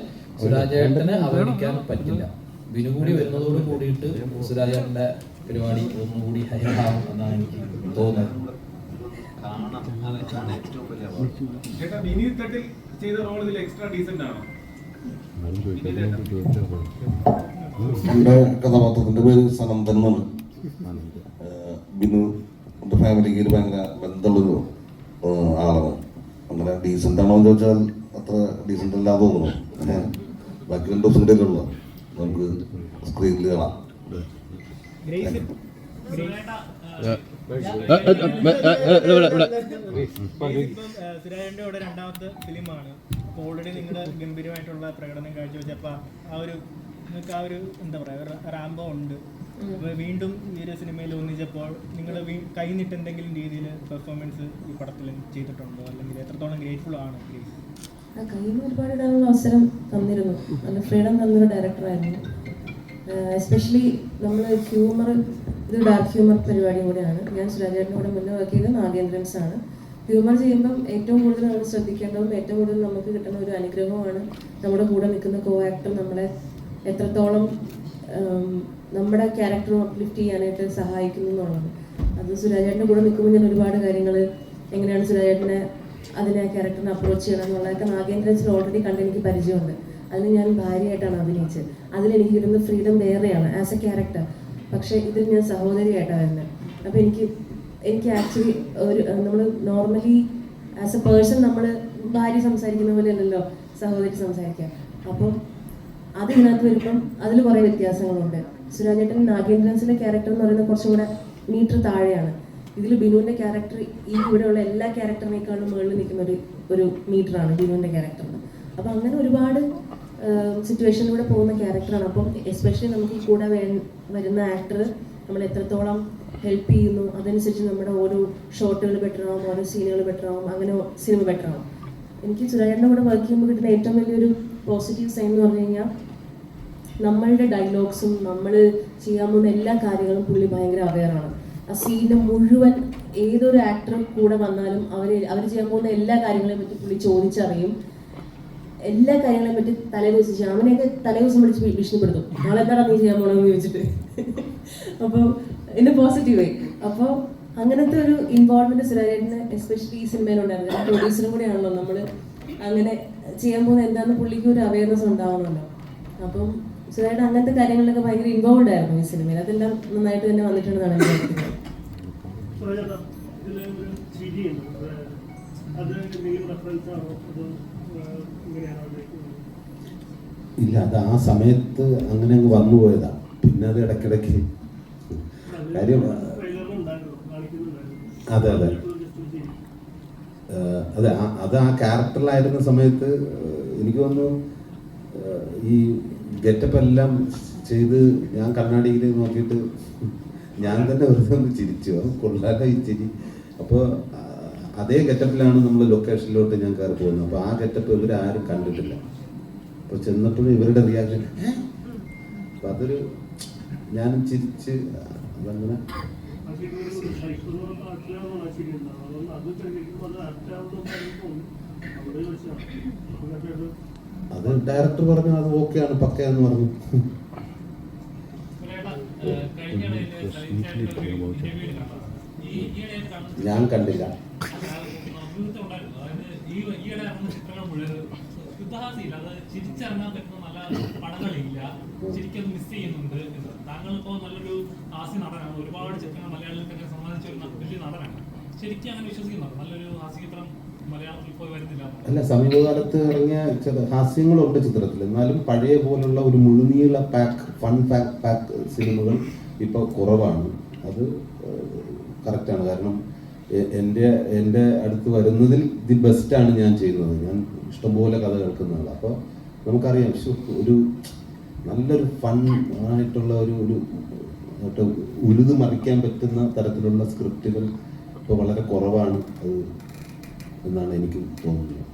സുരാജേട്ടനെ അവഗണിക്കാൻ പറ്റില്ല. ബിനു കൂടി വരുന്നതോട് കൂടിയിട്ട് സുരാജേട്ടൻ്റെ പരിപാടി ഒന്നുകൂടി ഹൈറാവും എന്നാണ് എനിക്ക് തോന്നുന്നത്. എൻ്റെ കഥാപാത്രത്തിൻ്റെ പേര് സനന്ദൻ എന്നാണ്. ബിനു എൻ്റെ ഫാമിലിക്ക് ഒരു ഭയങ്കര ബന്ധമുള്ളൊരു ആളാണ്. അങ്ങനെ ഡീസൻ്റ് ആണോ എന്ന് ചോദിച്ചാൽ അത്ര ഡീസൻ്റ് അല്ലാതെ തോന്നുന്നു. ബാക്കി 2 ദിവസം കൂടെ ഉള്ളു നമുക്ക് സ്ക്രീനിൽ കാണാം. സുരാജന്റെ കൂടെ 2ാമത്തെ ഫിലിമാണ്. അപ്പോൾ ഓൾറെഡി നിങ്ങൾ ഗംഭീരമായിട്ടുള്ള പ്രകടനം കാഴ്ചവെച്ചപ്പോൾ ആ ഒരു നിങ്ങൾക്ക് ആ ഒരു എന്താ പറയുക റാമ്പോ ഉണ്ട്. അപ്പോൾ വീണ്ടും ഈ ഒരു സിനിമയിൽ ഒന്നിച്ചപ്പോൾ നിങ്ങൾ കൈനിട്ട് എന്തെങ്കിലും രീതിയിൽ പെർഫോമൻസ് ഈ പടത്തിൽ ചെയ്തിട്ടുണ്ടോ? അല്ലെങ്കിൽ എത്രത്തോളം ഗ്രേറ്റ്ഫുൾ ആണ്? കയ്യിൽ നിന്ന് ഒരുപാട് ഇടാനുള്ള അവസരം തന്നിരുന്നു. നല്ല ഫ്രീഡം തന്നൊരു ഡയറക്ടറായിരുന്നു. എസ്പെഷ്യലി നമ്മൾ ഹ്യൂമർ, ഇത് ഡാർക്ക് ഹ്യൂമർ പരിപാടിയും കൂടെയാണ്. ഞാൻ സുരാജേട്ടൻ്റെ കൂടെ മുന്നേ വർക്ക് ചെയ്തത് നാഗേന്ദ്രൻസ് ആണ്. ഹ്യൂമർ ചെയ്യുമ്പം ഏറ്റവും കൂടുതൽ നമ്മൾ ശ്രദ്ധിക്കേണ്ടതും ഏറ്റവും കൂടുതൽ നമുക്ക് കിട്ടുന്ന ഒരു അനുഗ്രഹമാണ് നമ്മുടെ കൂടെ നിൽക്കുന്ന കോ ആക്ടർ നമ്മളെ എത്രത്തോളം നമ്മുടെ ക്യാരക്ടർ അപ്ലിഫ്റ്റ് ചെയ്യാനായിട്ട് സഹായിക്കുന്നു എന്നുള്ളത്. അത് സുരാജേട്ടൻ്റെ കൂടെ നിൽക്കുമ്പോൾ ഞാൻ ഒരുപാട് കാര്യങ്ങൾ എങ്ങനെയാണ് സുരാജേട്ടനെ അതിനെ ക്യാരക്ടറിനെ അപ്രോച്ച് ചെയ്യണം എന്നുള്ളതൊക്കെ നാഗേന്ദ്രൻസിൽ ഓൾറെഡി കണ്ട് എനിക്ക് പരിചയമുണ്ട്. അതിന് ഞാൻ ഭാര്യയായിട്ടാണ് അഭിനയിച്ചത്. അതിലെനിക്ക് കിട്ടുന്ന ഫ്രീഡം വേറെയാണ് ആസ് എ ക്യാരക്ടർ. പക്ഷേ ഇതിൽ ഞാൻ സഹോദരിയായിട്ടാണ് വരുന്നത്. അപ്പോൾ എനിക്ക് ആക്ച്വലി നമ്മൾ നോർമലി ആസ് എ പേഴ്സൺ നമ്മൾ ഭാര്യ സംസാരിക്കുന്ന പോലെ അല്ലല്ലോ സഹോദരി സംസാരിക്കുക. അപ്പം അതിനകത്ത് വരുമ്പം അതിൽ കുറേ വ്യത്യാസങ്ങളുണ്ട്. സുരാജേട്ടൻ നാഗേന്ദ്രൻസിൻ്റെ ക്യാരക്ടർ എന്ന് പറയുന്നത് കുറച്ചും കൂടെ മീറ്റർ താഴെയാണ്. ഇതിൽ ബിനുവിൻ്റെ ക്യാരക്ടർ ഈ ഇവിടെയുള്ള എല്ലാ ക്യാരക്ടറിനേക്കാളും മുകളിൽ നിൽക്കുന്ന ഒരു മീറ്ററാണ് ബിനുവിൻ്റെ ക്യാരക്ടറിന്. അപ്പം അങ്ങനെ ഒരുപാട് സിറ്റുവേഷനിലൂടെ പോകുന്ന ക്യാരക്ടറാണ്. അപ്പം എസ്പെഷ്യലി നമുക്ക് ഈ കൂടെ വരുന്ന ആക്ടർ നമ്മൾ എത്രത്തോളം ഹെൽപ്പ് ചെയ്യുന്നു അതനുസരിച്ച് നമ്മുടെ ഓരോ ഷോട്ടുകൾ ബെറ്റർ ആവും, ഓരോ സീനുകൾ ബെറ്റർ ആവും, അങ്ങനെ സിനിമ ബെറ്റർ ആവും. എനിക്ക് സുരാജേട്ടൻ്റെ കൂടെ വർക്ക് ചെയ്യുമ്പോൾ കിട്ടുന്ന ഏറ്റവും വലിയൊരു പോസിറ്റീവ് സൈൻ എന്ന് പറഞ്ഞു കഴിഞ്ഞാൽ നമ്മളുടെ ഡയലോഗ്സും നമ്മൾ ചെയ്യാൻ പോകുന്ന എല്ലാ കാര്യങ്ങളും പുള്ളി ഭയങ്കര അവെയറാണ്. ആ സീന് മുഴുവൻ ഏതൊരു ആക്ടർ കൂടെ വന്നാലും അവർ ചെയ്യാൻ പോകുന്ന എല്ലാ കാര്യങ്ങളെയും പറ്റി പുള്ളി ചോദിച്ചറിയും. എല്ലാ കാര്യങ്ങളെയും പറ്റി തലേദിവസം ചെയ്യാം. അവനെയൊക്കെ തലേദിവസം വിളിച്ച് ഭീഷണിപ്പെടുത്തും, നാളെന്താണ് നീ ചെയ്യാൻ പോകണമെന്ന് ചോദിച്ചിട്ട്. അപ്പോൾ എന്നെ പോസിറ്റീവായി. അപ്പോൾ അങ്ങനത്തെ ഒരു ഇൻവോൾവ്മെന്റ് സുരാജേട്ടന് എസ്പെഷ്യലി ഈ സിനിമയിലുണ്ടായിരുന്നു. പ്രൊഡ്യൂസറും കൂടെയാണല്ലോ, നമ്മൾ അങ്ങനെ ചെയ്യാൻ പോകുന്ന എന്താണെന്ന് പുള്ളിക്ക് ഒരു അവയർനെസ് ഉണ്ടാവണമല്ലോ. അപ്പം സുരാജേട്ടൻ അങ്ങനത്തെ കാര്യങ്ങളിലൊക്കെ ഭയങ്കര ഇൻവോൾവ് ആയിരുന്നു ഈ സിനിമയിൽ. അതെല്ലാം നന്നായിട്ട് തന്നെ വന്നിട്ടുണ്ടെന്നാണ് എനിക്ക് തോന്നുന്നത്. ഇല്ല, അത് ആ സമയത്ത് അങ്ങനെ അങ്ങ് വന്നു പോയതാ. പിന്നെ അത് ഇടയ്ക്കിടയ്ക്ക് കാര്യം അതെ അതെ അതെ അത് ആ ക്യാരക്ടറിലായിരുന്ന സമയത്ത് എനിക്ക് തോന്നുന്നു ഈ ഗെറ്റപ്പ് എല്ലാം ചെയ്ത് ഞാൻ കണ്ണാടിയിൽ നോക്കിയിട്ട് ഞാൻ തന്നെ വെറുതെ ഒന്ന് ചിരിച്ചു. കൊള്ളാല ഈ ചിരി. അപ്പോൾ അതേ ഗെറ്റപ്പിലാണ് നമ്മൾ ലൊക്കേഷനിലോട്ട് ഞാൻ കയറി പോകുന്നത്. അപ്പോൾ ആ ഗെറ്റപ്പ് ഇവരാരും കണ്ടിട്ടില്ല. അപ്പോൾ ചെന്നപ്പോഴും ഇവരുടെ റിയാക്ഷൻ അപ്പം അതൊരു ഞാൻ ചിരിച്ച് അതങ്ങനെ അത് ഡയറക്ടർ പറഞ്ഞു അത് ഓക്കെയാണ് പക്കയാന്ന് പറഞ്ഞു. ഞാൻ കണ്ടില്ല. ചിരിച്ചിറങ്ങാൻ പറ്റുന്ന നല്ല പടങ്ങളില്ല, ശരിക്കും മിസ് ചെയ്യുന്നുണ്ട്. താങ്കൾ ഇപ്പോൾ നല്ലൊരു ഹാസ്യ നടനാണ്, ഒരുപാട് ചിത്രങ്ങൾ മലയാളികൾക്ക് സമ്മാനിച്ച ഒരു വലിയ നടനാണ്. ശരിക്കും അങ്ങനെ വിശ്വസിക്കുന്നുണ്ട് നല്ലൊരു ഹാസ്യ ചിത്രം മലയാളത്തിൽ പോയി വരുന്നില്ല? അല്ല, സമീപകാലത്ത് ഇറങ്ങിയ ഹാസ്യങ്ങളുണ്ട് ചിത്രത്തിൽ. എന്നാലും പഴയ പോലുള്ള ഒരു മുഴുനീള ഫൺ പാക്ക് സിനിമകൾ ഇപ്പോൾ കുറവാണ്. അത് കറക്റ്റാണ്. കാരണം എൻ്റെ അടുത്ത് വരുന്നതിൽ ദി ബെസ്റ്റാണ് ഞാൻ ചെയ്യുന്നത്. ഞാൻ ഇഷ്ടംപോലെ കഥ കേൾക്കുന്നതാണ്. അപ്പോൾ നമുക്കറിയാം ഒരു നല്ലൊരു ഫൺ ആയിട്ടുള്ള ഒരു ഉഴുതു മറിക്കാൻ പറ്റുന്ന തരത്തിലുള്ള സ്ക്രിപ്റ്റുകൾ ഇപ്പോൾ വളരെ കുറവാണ് അത് എന്നാണ് എനിക്ക് തോന്നുന്നത്.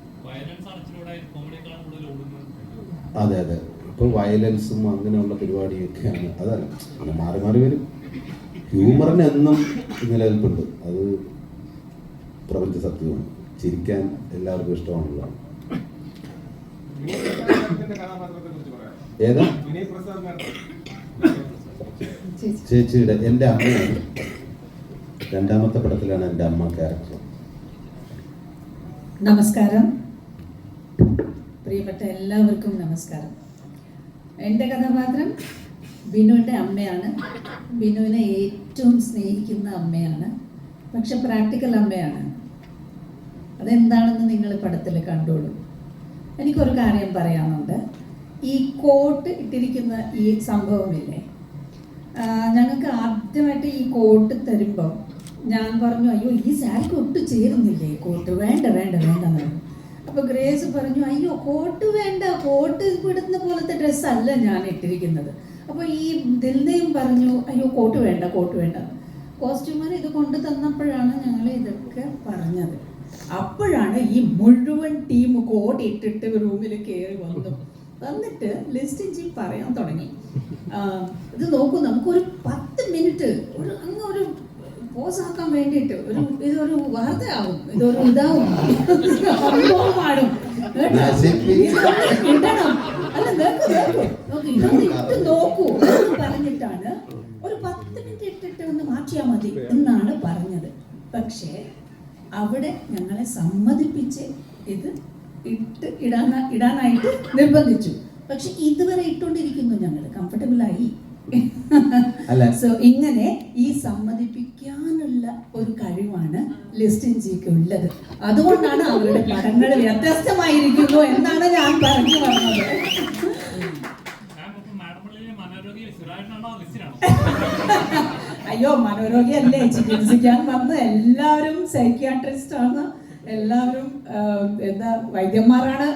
അതെ അതെ, ഇപ്പോൾ വയലൻസും അങ്ങനെയുള്ള പരിപാടിയൊക്കെയാണ്. അതല്ല, മാറി മാറി വരും. ഹ്യൂമറിന് എന്നും നിലനിൽപ്പുണ്ട്. അത് പ്രപഞ്ച സത്യമാണ്. ചിരിക്കാൻ എല്ലാവർക്കും ഇഷ്ടമാണല്ലോ. ഏതാ? ചേച്ചിയുടെ എൻ്റെ അമ്മയാണ്. രണ്ടാമത്തെ പടത്തിലാണ് എൻ്റെ അമ്മ ക്യാരക്ടർ. നമസ്കാരം, പ്രിയപ്പെട്ട എല്ലാവർക്കും നമസ്കാരം. എൻ്റെ കഥാപാത്രം ബിനുവിൻ്റെ അമ്മയാണ്. ബിനുവിനെ ഏറ്റവും സ്നേഹിക്കുന്ന അമ്മയാണ്. പക്ഷെ പ്രാക്ടിക്കൽ അമ്മയാണ്. അതെന്താണെന്ന് നിങ്ങൾ പടത്തിൽ കണ്ടോളൂ. എനിക്കൊരു കാര്യം പറയാനുണ്ട്. ഈ കോട്ട് ഇട്ടിരിക്കുന്ന ഈ സംഭവമില്ലേ, ഞങ്ങൾക്ക് ആദ്യമായിട്ട് ഈ കോട്ട് തരുമ്പോൾ ഞാൻ പറഞ്ഞു, അയ്യോ ഈ സാരിക്ക് ഒട്ടും ചേരുന്നില്ലേ കോട്ട്, വേണ്ട വേണ്ട വേണ്ടെന്ന്. അപ്പോൾ ഗ്രേസ് പറഞ്ഞു, അയ്യോ കോട്ട് വേണ്ട, കോട്ട് ഇവിടുന്ന പോലത്തെ ഡ്രസ്സല്ല ഞാൻ ഇട്ടിരിക്കുന്നത്. അപ്പോൾ ഈ ദിൽനയും പറഞ്ഞു, അയ്യോ കോട്ട് വേണ്ട കോട്ട് വേണ്ട. കോസ്റ്റ്യൂമർ ഇത് കൊണ്ടു തന്നപ്പോഴാണ് ഞങ്ങൾ ഇതൊക്കെ പറഞ്ഞത്. അപ്പോഴാണ് ഈ മുഴുവൻ ടീം കോട്ട് ഇട്ടിട്ട് റൂമിൽ കയറി വന്നിട്ട് ലിസ്റ്റിഞ്ചി പറയാൻ തുടങ്ങി. ഇത് നോക്കൂ, നമുക്കൊരു 10 മിനിറ്റ് ഒരു പോസാക്കാൻ വേണ്ടിയിട്ട് ഇതൊരു വാർത്തയാവും, ഇതൊരു ഇതാവും, സംഭവമാടും ഇടണം. അല്ല ഇതൊന്ന് ഇട്ട് നോക്കൂ എന്ന് പറഞ്ഞിട്ടാണ് ഒരു 10 മിനിറ്റ് ഇട്ടിട്ട് ഒന്ന് മാറ്റിയാൽ മതി എന്നാണ് പറഞ്ഞത്. പക്ഷേ അവിടെ ഞങ്ങളെ സമ്മതിപ്പിച്ച് ഇത് ഇടാനായിട്ട് നിർബന്ധിച്ചു. പക്ഷെ ഇതുവരെ ഇട്ടുകൊണ്ടിരിക്കുന്നു, ഞങ്ങൾ കംഫർട്ടബിളായി. സോ ഇങ്ങനെ ഈ സമ്മതിപ്പിക്കാനുള്ള ഒരു കഴിവാണ് ലിസ്റ്റിൻ ജിക്ക് ഉള്ളത്. അതുകൊണ്ടാണ് അവരുടെ പടങ്ങൾ വ്യത്യസ്തമായിരിക്കുന്നു എന്നാണ് ഞാൻ പറഞ്ഞു വന്നത്. അയ്യോ, മനോരോഗിയല്ലേ, ചികിത്സിക്കാൻ വന്ന് എല്ലാവരും സൈക്യാട്രിസ്റ്റ് ആണ്, എല്ലാവരും എന്താ വൈദ്യന്മാരാണ്.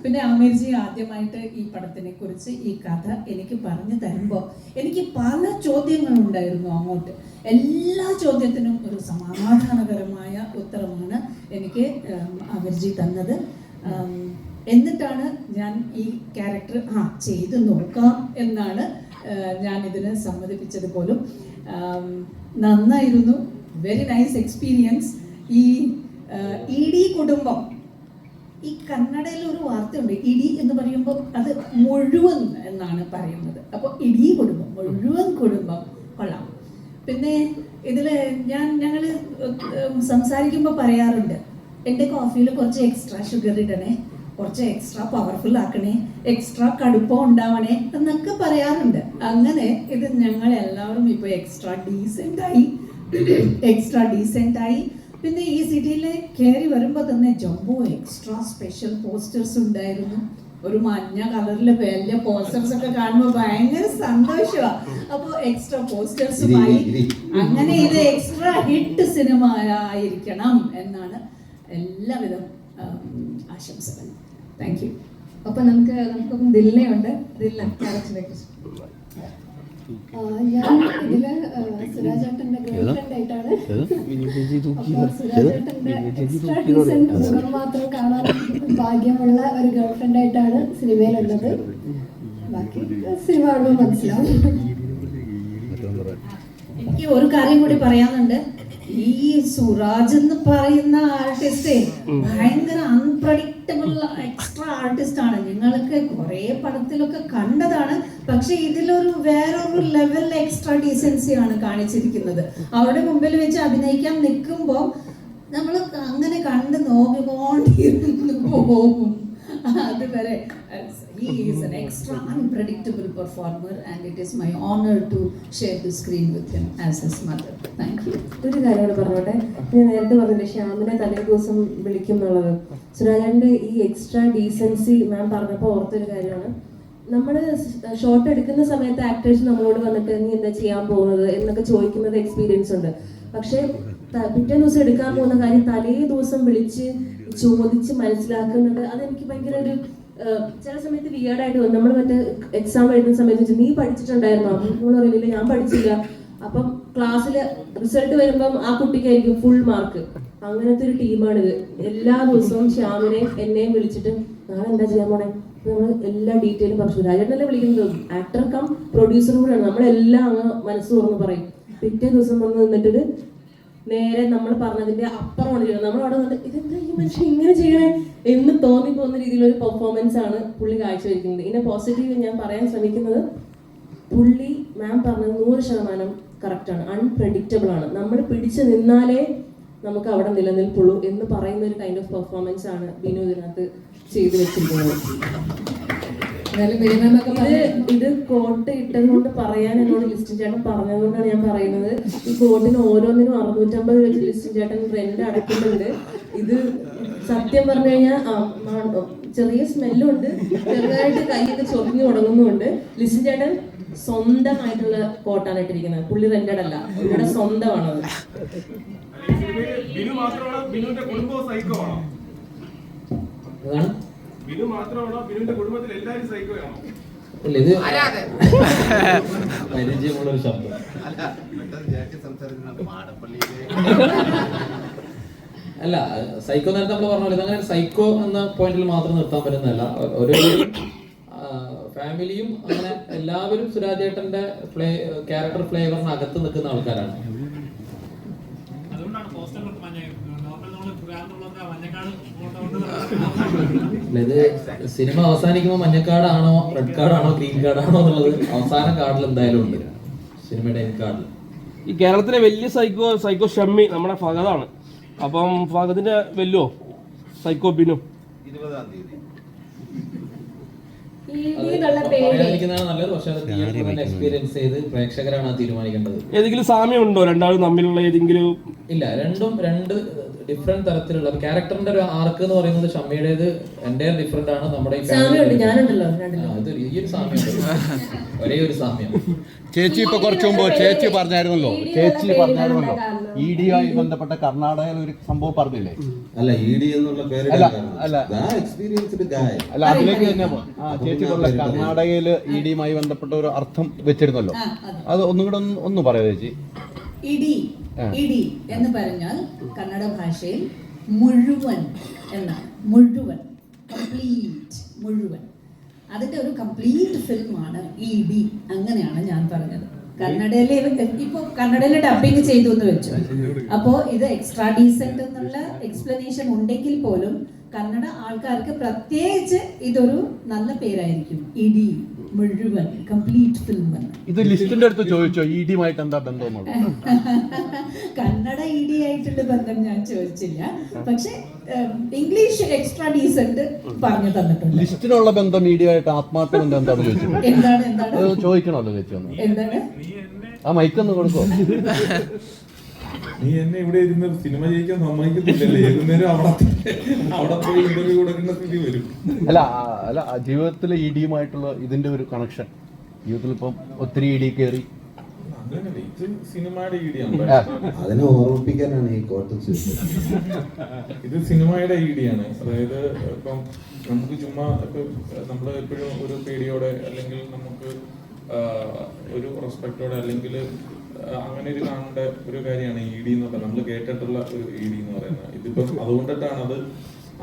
പിന്നെ ആമീർജി ആദ്യമായിട്ട് ഈ പടത്തിനെ കുറിച്ച് ഈ കഥ എനിക്ക് പറഞ്ഞു തരുമ്പോൾ എനിക്ക് പല ചോദ്യങ്ങളുണ്ടായിരുന്നു അങ്ങോട്ട്. എല്ലാ ചോദ്യത്തിനും ഒരു സമാധാനകരമായ ഉത്തരമാണ് എനിക്ക് ആമീർജി തന്നത്. എന്നിട്ടാണ് ഞാൻ ഈ ക്യാരക്ടർ ചെയ്ത് നോക്കാം എന്നാണ് ഞാൻ ഇതിന് സമ്മതിപ്പിച്ചത് പോലും. നന്നായിരുന്നു, വെരി നൈസ് എക്സ്പീരിയൻസ്. ഈ ഇഡി കുടുംബം, ഈ കന്നഡയിൽ ഒരു വാർത്തയുണ്ട്, ഇടി എന്ന് പറയുമ്പോൾ അത് മുഴുവൻ എന്നാണ് പറയുന്നത്. അപ്പോൾ ഇടി കുടുംബം, മുഴുവൻ കുടുംബം കൊള്ളാം. പിന്നെ ഇതിൽ ഞങ്ങൾ സംസാരിക്കുമ്പോൾ പറയാറുണ്ട്, എൻ്റെ കോഫിയിൽ കുറച്ച് എക്സ്ട്രാ ഷുഗർ ഇടണേ, കുറച്ച് എക്സ്ട്രാ പവർഫുൾ ആക്കണേ, എക്സ്ട്രാ കടുപ്പം ഉണ്ടാവണേ എന്നൊക്കെ പറയാറുണ്ട്. അങ്ങനെ ഇത് ഞങ്ങൾ എല്ലാവരും ഇപ്പോൾ എക്സ്ട്രാ ഡീസൻ്റ് ആയി. പിന്നെ ഈ സിറ്റിയിൽ കയറി വരുമ്പോൾ തന്നെ ജംബോ എക്സ്ട്രാ സ്പെഷ്യൽ പോസ്റ്റേഴ്സ് ഉണ്ടായിരുന്നു. ഒരു മഞ്ഞ കളറിൽ വലിയ പോസ്റ്റേഴ്സ് ഒക്കെ കാണുമ്പോൾ ഭയങ്കര സന്തോഷമാണ്. അപ്പോൾ എക്സ്ട്രാ പോസ്റ്റേഴ്സുമായി അങ്ങനെ ഇത് എക്സ്ട്രാ ഹിറ്റ് സിനിമ ആയിരിക്കണം എന്നാണ് എല്ലാവിധ ആശംസകൾ. Thank you. അപ്പൊ നമുക്കൊപ്പം ദില്ലയുണ്ട്. ദില്ല ക്യാരക്ടറിനെ കുറിച്ച്. ഞാൻ ഇതില് സുരാജേട്ടന്റെ ഗേൾ ഫ്രണ്ട് ആയിട്ടാണ്. അപ്പൊ സുരാജേട്ടന്റെ എക്സ്ട്രാ ഡീസന്റ് മുഖം മാത്രം കാണാൻ ഭാഗ്യമുള്ള ഒരു ഗേൾ ഫ്രണ്ട് ആയിട്ടാണ് സിനിമയിലുള്ളത്. ബാക്കി സിനിമ കാണുമ്പോൾ മനസ്സിലാവും. എനിക്ക് ഒരു കാര്യം കൂടി പറയാനുണ്ട്. ഈ സുരാജ് എന്ന് പറയുന്ന ആർട്ടിസ്റ്റ് ഭയങ്കര അൺപ്രഡിക്റ്റബിൾ എക്സ്ട്രാ ആർട്ടിസ്റ്റ് ആണ്. ഞങ്ങൾക്ക് കുറെ പടത്തിലൊക്കെ കണ്ടതാണ്. പക്ഷെ ഇതിലൊരു വേറൊരു ലെവൽ എക്സ്ട്രാ ഡീസൻസിയാണ് കാണിച്ചിരിക്കുന്നത്. അവരുടെ മുമ്പിൽ വെച്ച് അഭിനയിക്കാൻ നിൽക്കുമ്പോൾ നമ്മൾ അങ്ങനെ കണ്ട് നോക്കിക്കൊണ്ടിരുന്നു പോകും. അതുവരെ he is an extra unpredictable performer and it is my honor to share the screen with him as his mother. Thank you. ഒരു കാര്യം പറഞ്ഞോട്ടെ, ഞാൻ നേരത്തെ പറഞ്ഞില്ലേ ശ്യാമിനെ തലേ ദിവസം വിളിക്കും എന്നുള്ളത്. സുരാജന്റെ ഈ എക്സ്ട്രാ ഡീസൻസി മാം പറഞ്ഞപ്പോൾ ഓർത്തൊരു കാര്യമാണ്. നമ്മൾ ഷോട്ട് എടുക്കുന്ന സമയത്ത് ആക്ടേഴ്സ് നമ്മളോട് വന്നിട്ട് നീ എന്താ ചെയ്യാൻ പോകുന്നത് എന്നൊക്കെ ചോദിക്കുന്നത് എക്സ്പീരിയൻസ് ഉണ്ട്. പക്ഷേ പിറ്റേ ദിവസം എടുക്കാൻ പോകുന്ന കാര്യം തലേ ദിവസം വിളിച്ച് ചോദിച്ച് മനസ്സിലാക്കുന്നുണ്ട്. അതെനിക്ക് ഭയങ്കര ഒരു ചില സമയത്ത് വിയേർഡായിട്ട് വന്നു. നമ്മൾ മറ്റേ എക്സാം എഴുതുന്ന സമയത്ത് നീ പഠിച്ചിട്ടുണ്ടായിരുന്നോ? നമ്മൾ പറയുന്നില്ല, ഞാൻ പഠിച്ചില്ല. അപ്പം ക്ലാസ്സിൽ റിസൾട്ട് വരുമ്പം ആ കുട്ടിക്കായിരിക്കും ഫുൾ മാർക്ക്. അങ്ങനത്തെ ഒരു ടീമാണിത്. എല്ലാ ദിവസവും ശ്യാമിനെയും എന്നെയും വിളിച്ചിട്ട് നാളെ എന്താ ചെയ്യാൻ പോണേ, നമ്മൾ എല്ലാ ഡീറ്റെയിലും പറഞ്ഞു. സുരാജേട്ടനല്ലേ വിളിക്കുന്നത്, ആക്ടർ കം പ്രൊഡ്യൂസർ കൂടെയാണ്. നമ്മളെല്ലാം അങ്ങ് മനസ്സ് തുറന്ന് പറയും. പിറ്റേ ദിവസം വന്ന് നിന്നിട്ട് നേരെ നമ്മൾ പറഞ്ഞതിന്റെ അപ്പുറമാണ് ചെയ്യുന്നത്. നമ്മൾ അവിടെ നിന്നിട്ട് ഇതെന്താ ഈ മനുഷ്യൻ ഇങ്ങനെ ചെയ്യണേ എന്ന് തോന്നിപ്പോകുന്ന രീതിയിലൊരു പെർഫോമൻസ് ആണ് പുള്ളി കാഴ്ചവെക്കുന്നത്. ഇതിന്റെ പോസിറ്റീവ് ഞാൻ പറയാൻ ശ്രമിക്കുന്നത്, പുള്ളി മാം പറഞ്ഞത് 100% കറക്റ്റാണ്. അൺപ്രഡിക്റ്റബിൾ ആണ്. നമ്മൾ പിടിച്ചു നിന്നാലേ നമുക്ക് അവിടെ നിലനിൽപ്പുള്ളൂ എന്ന് പറയുന്ന ഒരു കൈൻഡ് ഓഫ് പെർഫോമൻസ് ആണ് ബിനു ഇതിനകത്ത് ചെയ്തു വെച്ചിരിക്കുന്നത്. ഇത് കോട്ട് ഇട്ടത് കൊണ്ട് പറയാൻ എന്നോട് ലിസ്റ്റിൻ ചേട്ടൻ പറഞ്ഞതുകൊണ്ടാണ് ഞാൻ പറയുന്നത്. ഈ കോട്ടിന് ഓരോന്നിനും 650 വെച്ച് ലിസ്റ്റിൻ ചേട്ടൻ റെന്റ് അടയ്ക്കുന്നുണ്ട്. ഇത് സത്യം പറഞ്ഞു കഴിഞ്ഞാൽ ചെറിയ സ്മെല്ലുണ്ട്, ചെറുതായിട്ട് കൈയൊക്കെ ചൊറിഞ്ഞു തുടങ്ങുന്നുമുണ്ട്. ലിസ്റ്റിൻ ചേട്ടൻ സ്വന്തമായിട്ടുള്ള കോട്ടാണ് ഇട്ടിരിക്കുന്നത്. പുള്ളി റെന്റഡ് അല്ല, പുള്ളിയുടെ സ്വന്തമാണത്. ബിനു മാത്രമാണോ ബിനുവിന്റെ കുടുംബവും സൈക്കോ ആണോ? ബിനു മാത്രമാണോ ബിനുവിന്റെ കുടുംബത്തിൽ എല്ലാവരും സൈക്കോ ആണോ? പരിചയമുള്ളൊരു ശബ്ദം. അല്ല, സൈക്കോ നേരത്തെ നമ്മൾ പറഞ്ഞ പോലെ അങ്ങനെ സൈക്കോ എന്ന പോയിന്റിൽ മാത്രം നിർത്താൻ പറ്റുന്നതല്ല. ഒരു ഫാമിലിയും അങ്ങനെ എല്ലാവരും സുരാജേട്ടന്റെ ക്യാരക്ടർ ഫ്ലേവറിന് അകത്ത് നിൽക്കുന്ന ആൾക്കാരാണ്. ഇത് സിനിമ അവസാനിക്കുമ്പോൾ മഞ്ഞക്കാർഡാണോ റെഡ് കാർഡാണോ ഗ്രീൻ കാർഡാണോ എന്നുള്ളത് അവസാന കാർഡിൽ എന്തായാലും ഉണ്ട്, സിനിമയുടെ എൻ കാർഡിൽ. ഈ കേരളത്തിലെ വലിയ സൈക്കോ ഷമ്മി നമ്മുടെ ഫഹദാണ്. അപ്പം ഫഹദിന്റെ വെല്ലോ സൈക്കോ ബിനു 20-ാം തീയതി എന്നുള്ള പേര് പറയാതിരിക്കുന്നതാണ് നല്ലത്. പക്ഷെ അത് തിയേറ്ററിൽ തന്നെ എക്സ്പീരിയൻസ് ചെയ്ത് പ്രേക്ഷകരാണ് അത് തീരുമാനിക്കേണ്ടത്. ഏതെങ്കിലും സാമ്യമുണ്ടോ രണ്ടാളും തമ്മിലുള്ള ഏതെങ്കിലും? ഇല്ല, രണ്ടും രണ്ട് ഡിഫറെന്റ് തരത്തിലുള്ള ക്യാരക്ടറിന്റെ ഒരു ആർക്ക് എന്ന് പറയുന്നത് ഷമ്മിയുടേത് എൻ്റെ ഡിഫറെന്റ് ആണ്. നമ്മുടെ ഞാനുണ്ടല്ലോ ഈ ഒരു സാമ്യം, ഒരേ ഒരു സാമ്യം. ചേച്ചി ഇപ്പൊ കുറച്ചു മുമ്പ് ചേച്ചി പറഞ്ഞായിരുന്നല്ലോ ഇഡിയുമായി ബന്ധപ്പെട്ട കർണാടകയിൽ ഒരു സംഭവം പറഞ്ഞില്ലേ? അല്ല, ED എന്നുള്ള പേര് എക്സ്പീരിയൻസ്ഡ് ഗായ്. അല്ല, അതിലേക്ക് തന്നെ ചേച്ചി പറഞ്ഞ കർണാടകയിൽ ഇഡിയുമായി ബന്ധപ്പെട്ട ഒരു അർത്ഥം വെച്ചിരുന്നല്ലോ, അത് ഒന്നും കൂടെ ഒന്ന് പറയാം ചേച്ചി. ഇടി എന്ന് പറഞ്ഞാൽ കന്നഡ ഭാഷയിൽ മുഴുവൻ എന്നാണ്. മുഴുവൻ, കംപ്ലീറ്റ്, മുഴുവൻ. അതിന്റെ ഒരു കംപ്ലീറ്റ് ഫിലിമാണ് ഇടി. അങ്ങനെയാണ് ഞാൻ പറഞ്ഞത്. കന്നഡയിലെ ഇപ്പൊ കന്നഡയിലെ ഡബിങ് ചെയ്തു എന്ന് വെച്ചു. അപ്പോ ഇത് എക്സ്ട്രാ ഡീസെന്റ് എന്നുള്ള എക്സ്പ്ലനേഷൻ ഉണ്ടെങ്കിൽ പോലും കന്നഡ ആൾക്കാർക്ക് പ്രത്യേകിച്ച് ഇതൊരു നല്ല പേരായിരിക്കും. ഇടി, മുഴുവൻ, കംപ്ലീറ്റ് ഫിലിം. ഇത് ലിസ്റ്റിന്റെ അടുത്ത് ചോദിച്ചോ ഇഡിയുമായിട്ട് എന്താ ബന്ധം? കന്നഡ ഇഡി ആയിട്ടുള്ള ബന്ധം ഞാൻ ചോദിച്ചില്ല, പക്ഷെ ഇംഗ്ലീഷ് എക്സ്ട്രാ ഡീസെന്റ് പറഞ്ഞു തന്നിട്ടുണ്ട്. ലിസ്റ്റിനുള്ള ബന്ധം ഇഡിയുമായിട്ട് ആത്മാർത്ഥ ബന്ധം എന്താണെന്ന് ചോദിച്ചിട്ടുണ്ട്. എന്താണ് ചോദിക്കണമല്ലോ ചേച്ചി ഒന്ന്. എന്താണ് ആ മൈക്കൊന്ന് കൊടുക്കോ? നീ എന്നെ ഇവിടെ ഇരുന്ന് സിനിമ ജയിക്കാൻ സമ്മതിക്കുന്നില്ലല്ലേ? ഏതുനേരം അവിടെ പോയി ഇന്റർവ്യൂ കൊടുക്കുന്ന സ്ഥിതി വരും. അല്ല ജീവിതത്തിലെ ഇഡിയുമായിട്ടുള്ള ഇതിന്റെ ഒരു കണക്ഷൻ ജീവിതത്തിൽ ഇപ്പം ഒത്തിരി ഇടി കയറി അങ്ങനെയല്ലേ, ഇത് സിനിമയുടെ ഈടിയാണ്. അതിനെ ഓർമ്മിപ്പിക്കാനാണ് ഈ കോട്ടൺ. ഇത് സിനിമയുടെ ഈടിയാണ്. അതായത് ഇപ്പം നമുക്ക് ചുമ്മാ നമ്മൾ എപ്പോഴും ഒരു പേടിയോടെ അല്ലെങ്കിൽ നമുക്ക് ഒരു റെസ്പെക്റ്റോടെ അല്ലെങ്കിൽ അങ്ങനെ ഒരു കാണേണ്ട ഒരു കാര്യമാണ് ED എന്ന് പറയുന്നത്. നമ്മൾ കേട്ടിട്ടുള്ള ഒരു ED എന്ന് പറയുന്നത്. ഇതിപ്പം അതുകൊണ്ടിട്ടാണ് അത്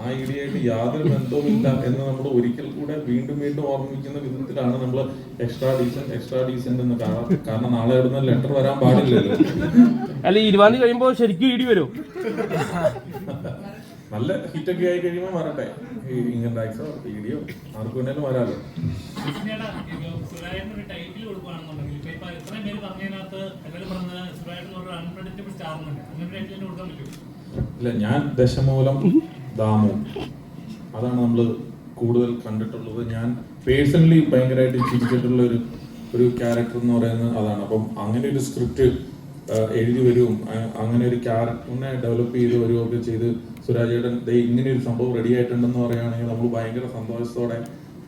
ആ ED-ആയിട്ട് യാതൊരു ബന്ധവുമില്ല എന്ന് നമ്മൾ ഒരിക്കൽ കൂടെ വീണ്ടും വീണ്ടും ഓർമ്മിക്കുന്ന വിധത്തിലാണ് നമ്മൾ എക്സ്ട്രാ ഡീസന്റ് എന്ന് കാരണം നാളെ എവിടുന്ന ലെറ്റർ വരാൻ പാടില്ലല്ലോ. അല്ല, 20 കഴിയുമ്പോ ശരിക്കും ED വരും. നല്ല ഹിറ്റൊക്കെ ആയി കഴിയുമ്പോൾ വരട്ടെ. ഇൻകം ടാക്സോ ED-യോ ആർക്ക് വേണേലും വരാലോ. സുരാജേട്ടനൊരു ടൈറ്റിൽ കൊടുക്കുകയാണെന്നുണ്ടെങ്കിൽ ഇപ്പൊ ഇത്രയും പേര് പറഞ്ഞതിനകത്ത് എല്ലാവരും പറഞ്ഞത് സുരാജേട്ടൻ ഒരു അൺപ്രഡിക്റ്റബിൾ സ്റ്റാർ ഉണ്ട്. അങ്ങനെ ടൈറ്റിൽ കൊടുക്കാൻ പറ്റുമോ? ഇല്ല, ഞാൻ ദശമൂലം ദാമു, അതാണ് നമ്മൾ കൂടുതൽ കണ്ടിട്ടുള്ളത്. ഞാൻ പേഴ്സണലി ഭയങ്കരമായിട്ട് ചിരിച്ചിട്ടുള്ള ഒരു ക്യാരക്ടർ എന്ന് പറയുന്നത് അതാണ്. അപ്പം അങ്ങനെ ഒരു സ്ക്രിപ്റ്റ് എഴുതി വരുവും അങ്ങനെ ഒരു ക്യാരക്ടറിനെ ഡെവലപ്പ് ചെയ്ത് വരുമൊക്കെ ചെയ്ത് സുരാജേട്ടൻ ഇങ്ങനെ ഒരു സംഭവം റെഡി ആയിട്ടുണ്ടെന്ന് പറയുകയാണെങ്കിൽ നമ്മൾ ഭയങ്കര സന്തോഷത്തോടെ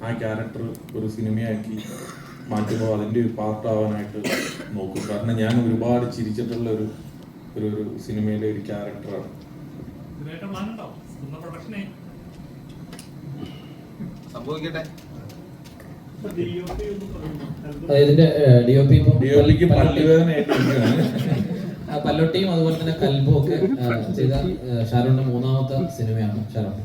ആ ക്യാരക്ടർ ഒരു സിനിമയാക്കി മാറ്റുമ്പോൾ അതിൻ്റെ ഒരു പാർട്ടാവാനായിട്ട് നോക്കും. കാരണം ഞാൻ ഒരുപാട് ചിരിച്ചിട്ടുള്ള ഒരു സിനിമയിലെ ഒരു ക്യാരക്ടറാണ്. സംഭവിക്കട്ടെ. ഇതിന്റെ DOP DOPക്ക് പല്ലുവേദന ഏറ്റിരിക്കുകയാണ്. പല്ലോട്ടിയും അതുപോലെ തന്നെ കൽബും ഒക്കെ ചെയ്ത ഷാരൂണിന്റെ 3ാമത്തെ സിനിമയാണ് ഷാരൂൺ.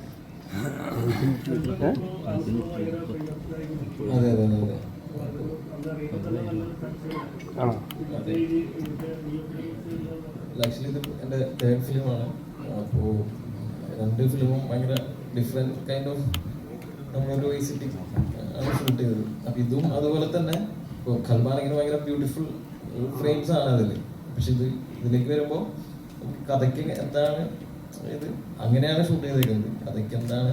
അതെ അതെ അതെ ആക്ച്വലി ഇത് എൻ്റെ 3rd ഫിലിമാണ്. അപ്പോൾ 2 ഫിലിമും ഭയങ്കര ഡിഫറെൻറ്റ് കൈൻഡ് ഓഫ് നമ്മളൊരു വിസിറ്റിംഗ് ആണ് ഷൂട്ട് ചെയ്തത്. അപ്പോൾ ഇതും അതുപോലെ തന്നെ ഇപ്പോൾ ഖൽബാണെങ്കിൽ ഭയങ്കര ബ്യൂട്ടിഫുൾ ഫ്രെയിംസ് ആണ് അതിൽ. പക്ഷെ ഇതിലേക്ക് വരുമ്പോൾ കഥയ്ക്ക് എന്താണ് ഇത് അങ്ങനെയാണ് ഷൂട്ട് ചെയ്തേക്കുന്നത്. കഥയ്ക്ക് എന്താണ്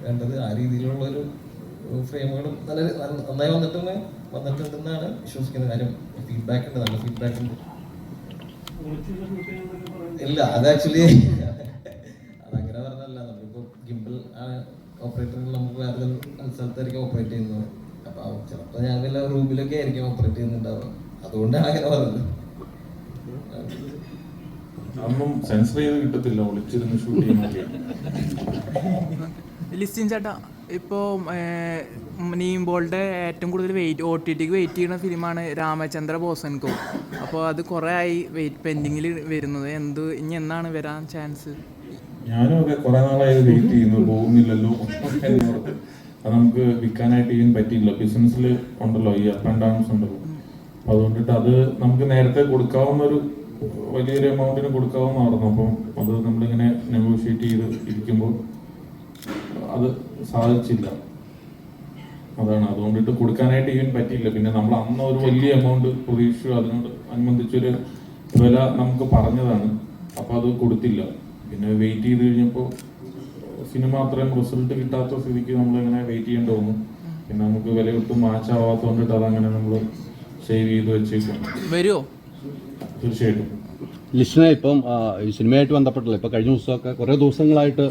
വേണ്ടത് ആ രീതിയിലുള്ളൊരു ഫ്രെയിമുകളും നന്നായി വന്നിട്ടുണ്ടെന്നാണ് വിശ്വസിക്കുന്നത്. കാര്യം ഫീഡ്ബാക്ക് ഉണ്ട്, നല്ല ഫീഡ്ബാക്ക് ഉണ്ട്. ഇല്ല, അത് ആക്ച്വലി അതങ്ങനെ പറഞ്ഞല്ല. നമ്മളിപ്പോൾ ഗിംബിൾ ഓപ്പറേറ്ററിൽ നമുക്ക് വേറെ സ്ഥലത്തായിരിക്കും ഓപ്പറേറ്റ് ചെയ്യുന്നത്. അപ്പോൾ ചിലപ്പോൾ ഞങ്ങൾ റൂമിലൊക്കെ ആയിരിക്കും ഓപ്പറേറ്റ് ചെയ്യുന്നുണ്ടാവുക. അതുകൊണ്ടാണ് അങ്ങനെ പറഞ്ഞത്. അതൊന്നും സെൻസർ ചെയ്ത് കിട്ടത്തില്ല, ഒളിച്ചിരുന്ന് ഷൂട്ട് ചെയ്യുന്നൊക്കെ. ലിസ്റ്റിൻ ചേട്ടാ, ഇപ്പോൾ നീംബോളുടെ ഏറ്റവും കൂടുതൽ OTTക്ക് വെയിറ്റ് ചെയ്യുന്ന ഫിലിമാണ് രാമചന്ദ്ര ബോസൻകോ. അപ്പോൾ അത് കുറേ ആയി പെൻഡിങ്ങിൽ വരുന്നത്. ഇനി എന്നാണ് വരാൻ ചാൻസ്? ഞാനും ഒക്കെ കുറെ നാളായി വെയിറ്റ് ചെയ്യുന്നു, പോകുന്നില്ലല്ലോ എന്നോർത്ത്. അത് നമുക്ക് വിൽക്കാനായിട്ട് ചെയ്യാൻ പറ്റിയില്ല. ബിസിനസ്സിൽ ഉണ്ടല്ലോ ഈ അപ്പ് ആൻഡ് ഡൗൺസ് ഉണ്ടല്ലോ. അതുകൊണ്ടിട്ട് അത് നമുക്ക് നേരത്തെ കൊടുക്കാവുന്ന ഒരു വലിയൊരു എമൗണ്ടിന് കൊടുക്കാവുന്നതായിരുന്നു. അപ്പം അത് നമ്മളിങ്ങനെ നെഗോഷിയേറ്റ് ചെയ്ത് ഇരിക്കുമ്പോൾ അത് സാധിച്ചില്ല. അതാണ്, അതുകൊണ്ടിട്ട് കൊടുക്കാനായിട്ട് ഈവൻ പറ്റിയില്ല. പിന്നെ നമ്മൾ അന്ന് ഒരു വലിയ എമൗണ്ട് പ്രതീക്ഷിച്ചു, അതിനോട് അനുബന്ധിച്ചൊരു വില നമുക്ക് പറഞ്ഞതാണ്. അപ്പോൾ അത് കൊടുത്തില്ല. പിന്നെ വെയിറ്റ് ചെയ്ത് കഴിഞ്ഞപ്പോൾ സിനിമ അത്രയും റിസൾട്ട് കിട്ടാത്ത സ്ഥിതിക്ക് നമ്മളിങ്ങനെ വെയിറ്റ് ചെയ്യേണ്ടി വന്നു. പിന്നെ നമുക്ക് വില ഒട്ടും മാച്ച് ആവാത്തതുകൊണ്ടിട്ട് അതങ്ങനെ നമ്മൾ സേവ് ചെയ്ത് വെച്ചേക്കും. വരുമോ? തീർച്ചയായിട്ടും. ലിസ്റ്റിനെ ഇപ്പം ഈ സിനിമയായിട്ട് ബന്ധപ്പെട്ടല്ലോ, ഇപ്പോൾ കഴിഞ്ഞ ദിവസമൊക്കെ കുറേ ദിവസങ്ങളായിട്ട്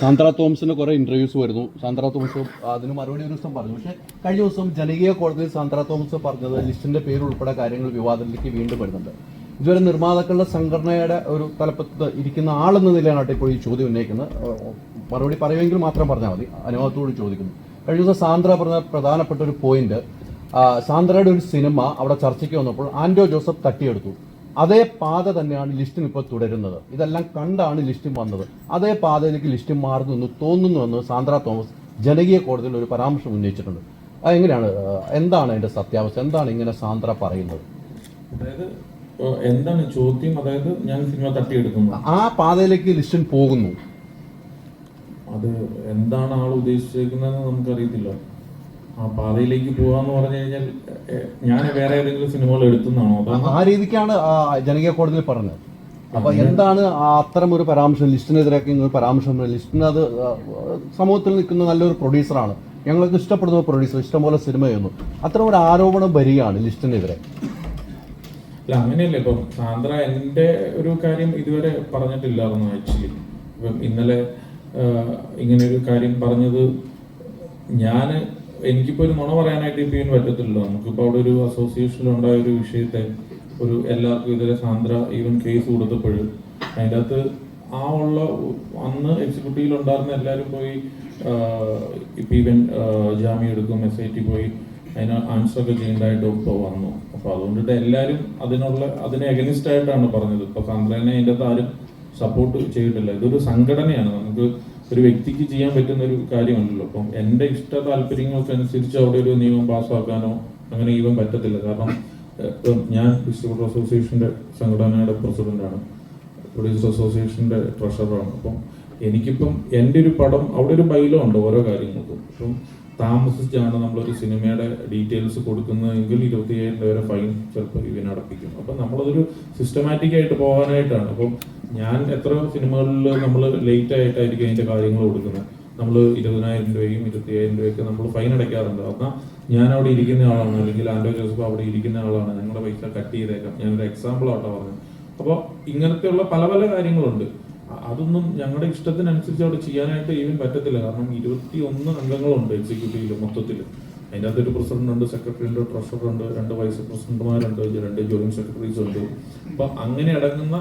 സാന്ദ്ര തോമസിന് കുറേ ഇൻ്റർവ്യൂസ് വരുന്നു. സാന്ദ്ര തോമസ് അതിന് മറുപടി ഒരു ദിവസം പറഞ്ഞു. പക്ഷേ കഴിഞ്ഞ ദിവസം ജനകീയ കോടതിയിൽ സാന്ദ്ര തോമസ് പറഞ്ഞത് ലിസ്റ്റിൻ്റെ പേരുൾപ്പെടെ കാര്യങ്ങൾ വിവാദത്തിലേക്ക് വീണ്ടും വരുന്നുണ്ട്. ഇതുവരെ നിർമ്മാതാക്കളുടെ സംഘടനയുടെ ഒരു തലപ്പത്ത് ഇരിക്കുന്ന ആളെന്ന നിലയാണ് ഇപ്പോൾ ഈ ചോദ്യം ഉന്നയിക്കുന്നത്. മറുപടി പറയുമെങ്കിൽ മാത്രം പറഞ്ഞാൽ മതി, അനുവാദത്തോട് ചോദിക്കുന്നു. കഴിഞ്ഞ ദിവസം സാന്ദ്ര പറഞ്ഞ പ്രധാനപ്പെട്ട ഒരു പോയിന്റ്, സാന്ദ്രയുടെ ഒരു സിനിമ അവിടെ ചർച്ചയ്ക്ക് വന്നപ്പോൾ ആൻഡോ ജോസഫ് തട്ടിയെടുത്തു. അതേ പാത തന്നെയാണ് ലിസ്റ്റിന് ഇപ്പോൾ തുടരുന്നത്. ഇതെല്ലാം കണ്ടാണ് ലിസ്റ്റും വന്നത്. അതേ പാതയിലേക്ക് ലിസ്റ്റും മാറുന്നു എന്ന് തോന്നുന്നുവെന്ന് സാന്ദ്ര തോമസ് ജനകീയ കോടതിയിൽ ഒരു പരാമർശം ഉന്നയിച്ചിട്ടുണ്ട്. അതെങ്ങനെയാണ്, എന്താണ് അതിന്റെ സത്യാവസ്ഥ, എന്താണ് ഇങ്ങനെ സാന്ദ്ര പറയുന്നത്? അതായത് എന്താണ് ചോദ്യം? അതായത് ഞാൻ സിനിമ തട്ടിയെടുക്കുന്നു, ആ പാതയിലേക്ക് ലിസ്റ്റിൻ പോകുന്നു, അത് എന്താണ് ആൾ ഉദ്ദേശിച്ചിരിക്കുന്നതെന്ന് നമുക്കറിയത്തില്ല. ആ പാതയിലേക്ക് പോകാന്ന് പറഞ്ഞു കഴിഞ്ഞാൽ ഞാൻ വേറെ ഏതെങ്കിലും സിനിമകൾ എടുത്തുന്നാണോ? ആ രീതിക്കാണ് ജനകീയ കോടതിയിൽ പറഞ്ഞത്. അപ്പൊ എന്താണ് അത്തരം ഒരു പരാമർശം, ലിസ്റ്റിനെതിരൊക്കെ ഒരു പരാമർശം? ലിസ്റ്റിന് അത് സമൂഹത്തിൽ നിൽക്കുന്ന നല്ലൊരു പ്രൊഡ്യൂസറാണ്, ഞങ്ങൾക്ക് ഇഷ്ടപ്പെടുന്ന പ്രൊഡ്യൂസർ, ഇഷ്ടംപോലെ സിനിമ ചെയ്യുന്നു, അത്തരം ഒരു ആരോപണം വരികയാണ് ലിസ്റ്റിനെതിരെ. അല്ല, അങ്ങനെയല്ല. ഇപ്പം സാന്ദ്ര എൻ്റെ ഒരു കാര്യം ഇതുവരെ പറഞ്ഞിട്ടില്ലായിരുന്നു ആക്ച്വലി. ഇപ്പം ഇന്നലെ ഇങ്ങനെ ഒരു കാര്യം പറഞ്ഞത് എനിക്കിപ്പോൾ ഒരു നുണ പറയാനായിട്ട് ഇപ്പം പറ്റത്തില്ലല്ലോ. നമുക്കിപ്പോൾ അവിടെ ഒരു അസോസിയേഷനിലുണ്ടായ ഒരു വിഷയത്തെ ഒരു എല്ലാവർക്കും ഇതുവരെ സാന്ദ്ര ഈവൻ കേസ് കൊടുത്തപ്പോഴും അതിൻ്റെ അകത്ത് അന്ന് എക്സിക്യൂട്ടീവിൽ ഉണ്ടായിരുന്ന എല്ലാവരും പോയി ഇപ്പം ഈവൻ ജാമ്യം എടുക്കും, SIT പോയി അതിന് ആൻസറൊക്കെ ചെയ്യേണ്ടതായിട്ട് ഇപ്പോൾ വന്നു. അപ്പോൾ അതുകൊണ്ടിട്ട് എല്ലാവരും അതിനെ അഗനിസ്റ്റ് ആയിട്ടാണ് പറഞ്ഞത്. ഇപ്പോൾ സാന്ദ്രനെ അതിൻ്റെ അകത്ത് ആരും സപ്പോർട്ട് ചെയ്തിട്ടില്ല. ഇതൊരു സംഘടനയാണ്, നമുക്ക് ഒരു വ്യക്തിക്ക് ചെയ്യാൻ പറ്റുന്ന ഒരു കാര്യമല്ലല്ലോ. അപ്പം എൻ്റെ ഇഷ്ട താല്പര്യങ്ങൾക്കനുസരിച്ച് അവിടെ ഒരു നിയമം പാസ്സാക്കാനോ അങ്ങനെ ഈവൻ പറ്റത്തില്ല. കാരണം ഞാൻ ഡിസ്ട്രിബ്യൂട്ടർ അസോസിയേഷൻ്റെ സംഘടനയുടെ പ്രസിഡന്റാണ്, പ്രൊഡ്യൂസർ അസോസിയേഷൻ്റെ ട്രഷററാണ്. അപ്പം എനിക്കിപ്പം എൻ്റെ ഒരു പടം അവിടെ ഒരു ബൈലോ ഉണ്ട് ഓരോ കാര്യങ്ങൾക്കും. അപ്പം താമസിച്ചാണ് നമ്മളൊരു സിനിമയുടെ ഡീറ്റെയിൽസ് കൊടുക്കുന്നതെങ്കിൽ 25,000 വരെ ഫൈൻ ചിലപ്പോൾ ഇവനടപ്പിക്കും. അപ്പം നമ്മളതൊരു സിസ്റ്റമാറ്റിക് ആയിട്ട് പോകാനായിട്ടാണ്. അപ്പം ഞാൻ എത്ര സിനിമകളിൽ നമ്മൾ ലേറ്റ് ആയിട്ടായിരിക്കും അതിൻ്റെ കാര്യങ്ങൾ കൊടുക്കുന്നത്. നമ്മൾ 20,000 രൂപയും 25,000 രൂപയൊക്കെ നമ്മൾ ഫൈൻ അടയ്ക്കാറുണ്ട്. എന്നാൽ ഞാൻ അവിടെ ഇരിക്കുന്ന ആളാണ്, അല്ലെങ്കിൽ ആൻഡോ ജോസഫ് അവിടെ ഇരിക്കുന്ന ആളാണ്, ഞങ്ങളുടെ പൈസ കട്ട് ചെയ്തേക്കാം. ഞാനൊരു എക്സാമ്പിൾ ആയിട്ടാണ് പറഞ്ഞത്. അപ്പോൾ ഇങ്ങനത്തെയുള്ള പല പല കാര്യങ്ങളുണ്ട്. അതൊന്നും ഞങ്ങളുടെ ഇഷ്ടത്തിനനുസരിച്ച് അവിടെ ചെയ്യാനായിട്ട് ഈവൻ പറ്റത്തില്ല. കാരണം 21 അംഗങ്ങളുണ്ട് എക്സിക്യൂട്ടീവിൽ മൊത്തത്തിൽ. അതിൻ്റെ അകത്തൊരു പ്രസിഡന്റ് ഉണ്ട്, സെക്രട്ടറി ഉണ്ട്, ട്രഷറർ ഉണ്ട്, 2 വൈസ് പ്രസിഡന്റുമാരുണ്ട്, 2 ജോയിന്റ് സെക്രട്ടറീസ് ഉണ്ട്. അപ്പം അങ്ങനെ അടങ്ങുന്ന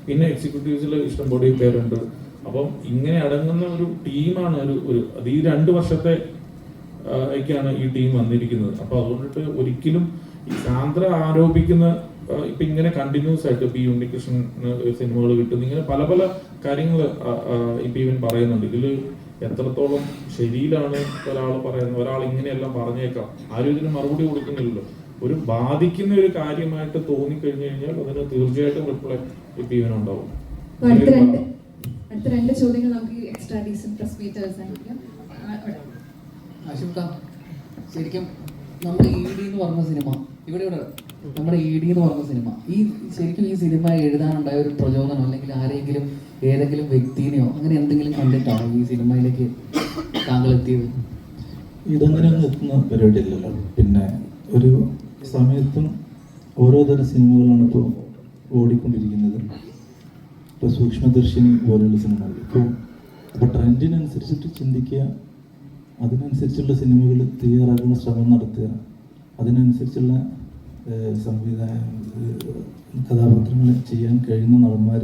പിന്നെ എക്സിക്യൂട്ടീവ്സിൽ ഇഷ്ടംപോലെ പേരുണ്ട്. അപ്പം ഇങ്ങനെ അടങ്ങുന്ന ഒരു ടീമാണ് അത് ഈ 2 വർഷത്തേക്കാണ് ഈ ടീം വന്നിരിക്കുന്നത്. അപ്പോൾ അതുകൊണ്ടിട്ട് ഒരിക്കലും ഈ സാന്ദ്ര ആരോപിക്കുന്ന ഇപ്പൊ ഇങ്ങനെ കണ്ടിന്യൂസ് ആയിട്ട് ഇപ്പൊ ഈ ഉണ്ണികൃഷ്ണൻ സിനിമകൾ കിട്ടുന്ന ഇങ്ങനെ പല പല കാര്യങ്ങൾ ഇപ്പൊ ഇവൻ പറയുന്നുണ്ട്. ഇതിൽ എത്രത്തോളം ശരിയിലാണ് ഒരാൾ പറയുന്നത്, ഒരാൾ ഇങ്ങനെയെല്ലാം പറഞ്ഞേക്കാം, ആരും ഇതിന് മറുപടി കൊടുക്കുന്നില്ലല്ലോ. ഒരു ബാധിക്കുന്ന ഒരു കാര്യമായിട്ട് തോന്നിക്കഴിഞ്ഞു കഴിഞ്ഞാൽ അതിന് തീർച്ചയായിട്ടും റിപ്ലൈ ഇപ്പൊ ഇവനുണ്ടാവും. അടുത്ത 2 ചോദ്യങ്ങൾ നമുക്ക് എക്സ്ട്രാ ഡീസന്റ് പ്രസ് മീറ്റ് അവസാനിപ്പിക്കാം. ശരിക്കും നമ്മുടെ ED എന്ന് പറഞ്ഞ സിനിമ ഇവിടെ നമ്മുടെ ED എന്ന് പറഞ്ഞ സിനിമ ശരിക്കും ഈ സിനിമ എഴുതാനുണ്ടായ ഒരു പ്രചോദനം അല്ലെങ്കിൽ ആരെങ്കിലും ഏതെങ്കിലും വ്യക്തിനെയോ അങ്ങനെ എന്തെങ്കിലും കണ്ടിട്ടാണോ ഈ സിനിമയിലേക്ക് താങ്കൾ എത്തിയത്? ഇതങ്ങനെ ഒന്നും എത്തുന്ന പരിപാടിയില്ലല്ലോ. പിന്നെ ഒരു സമയത്തും ഓരോ തരം സിനിമകളാണ് ഇപ്പോൾ ഓടിക്കൊണ്ടിരിക്കുന്നത്. ഇപ്പോൾ സൂക്ഷ്മദർശിനി പോലെയുള്ള സിനിമകൾ ഇപ്പോൾ ട്രെൻഡിനനുസരിച്ചിട്ട് ചിന്തിക്കുക, അതിനനുസരിച്ചുള്ള സിനിമകൾ തയ്യാറാക്കുന്ന ശ്രമം നടത്തുക, അതിനനുസരിച്ചുള്ള കഥാപാത്രങ്ങൾ ചെയ്യാൻ കഴിയുന്ന നടന്മാർ,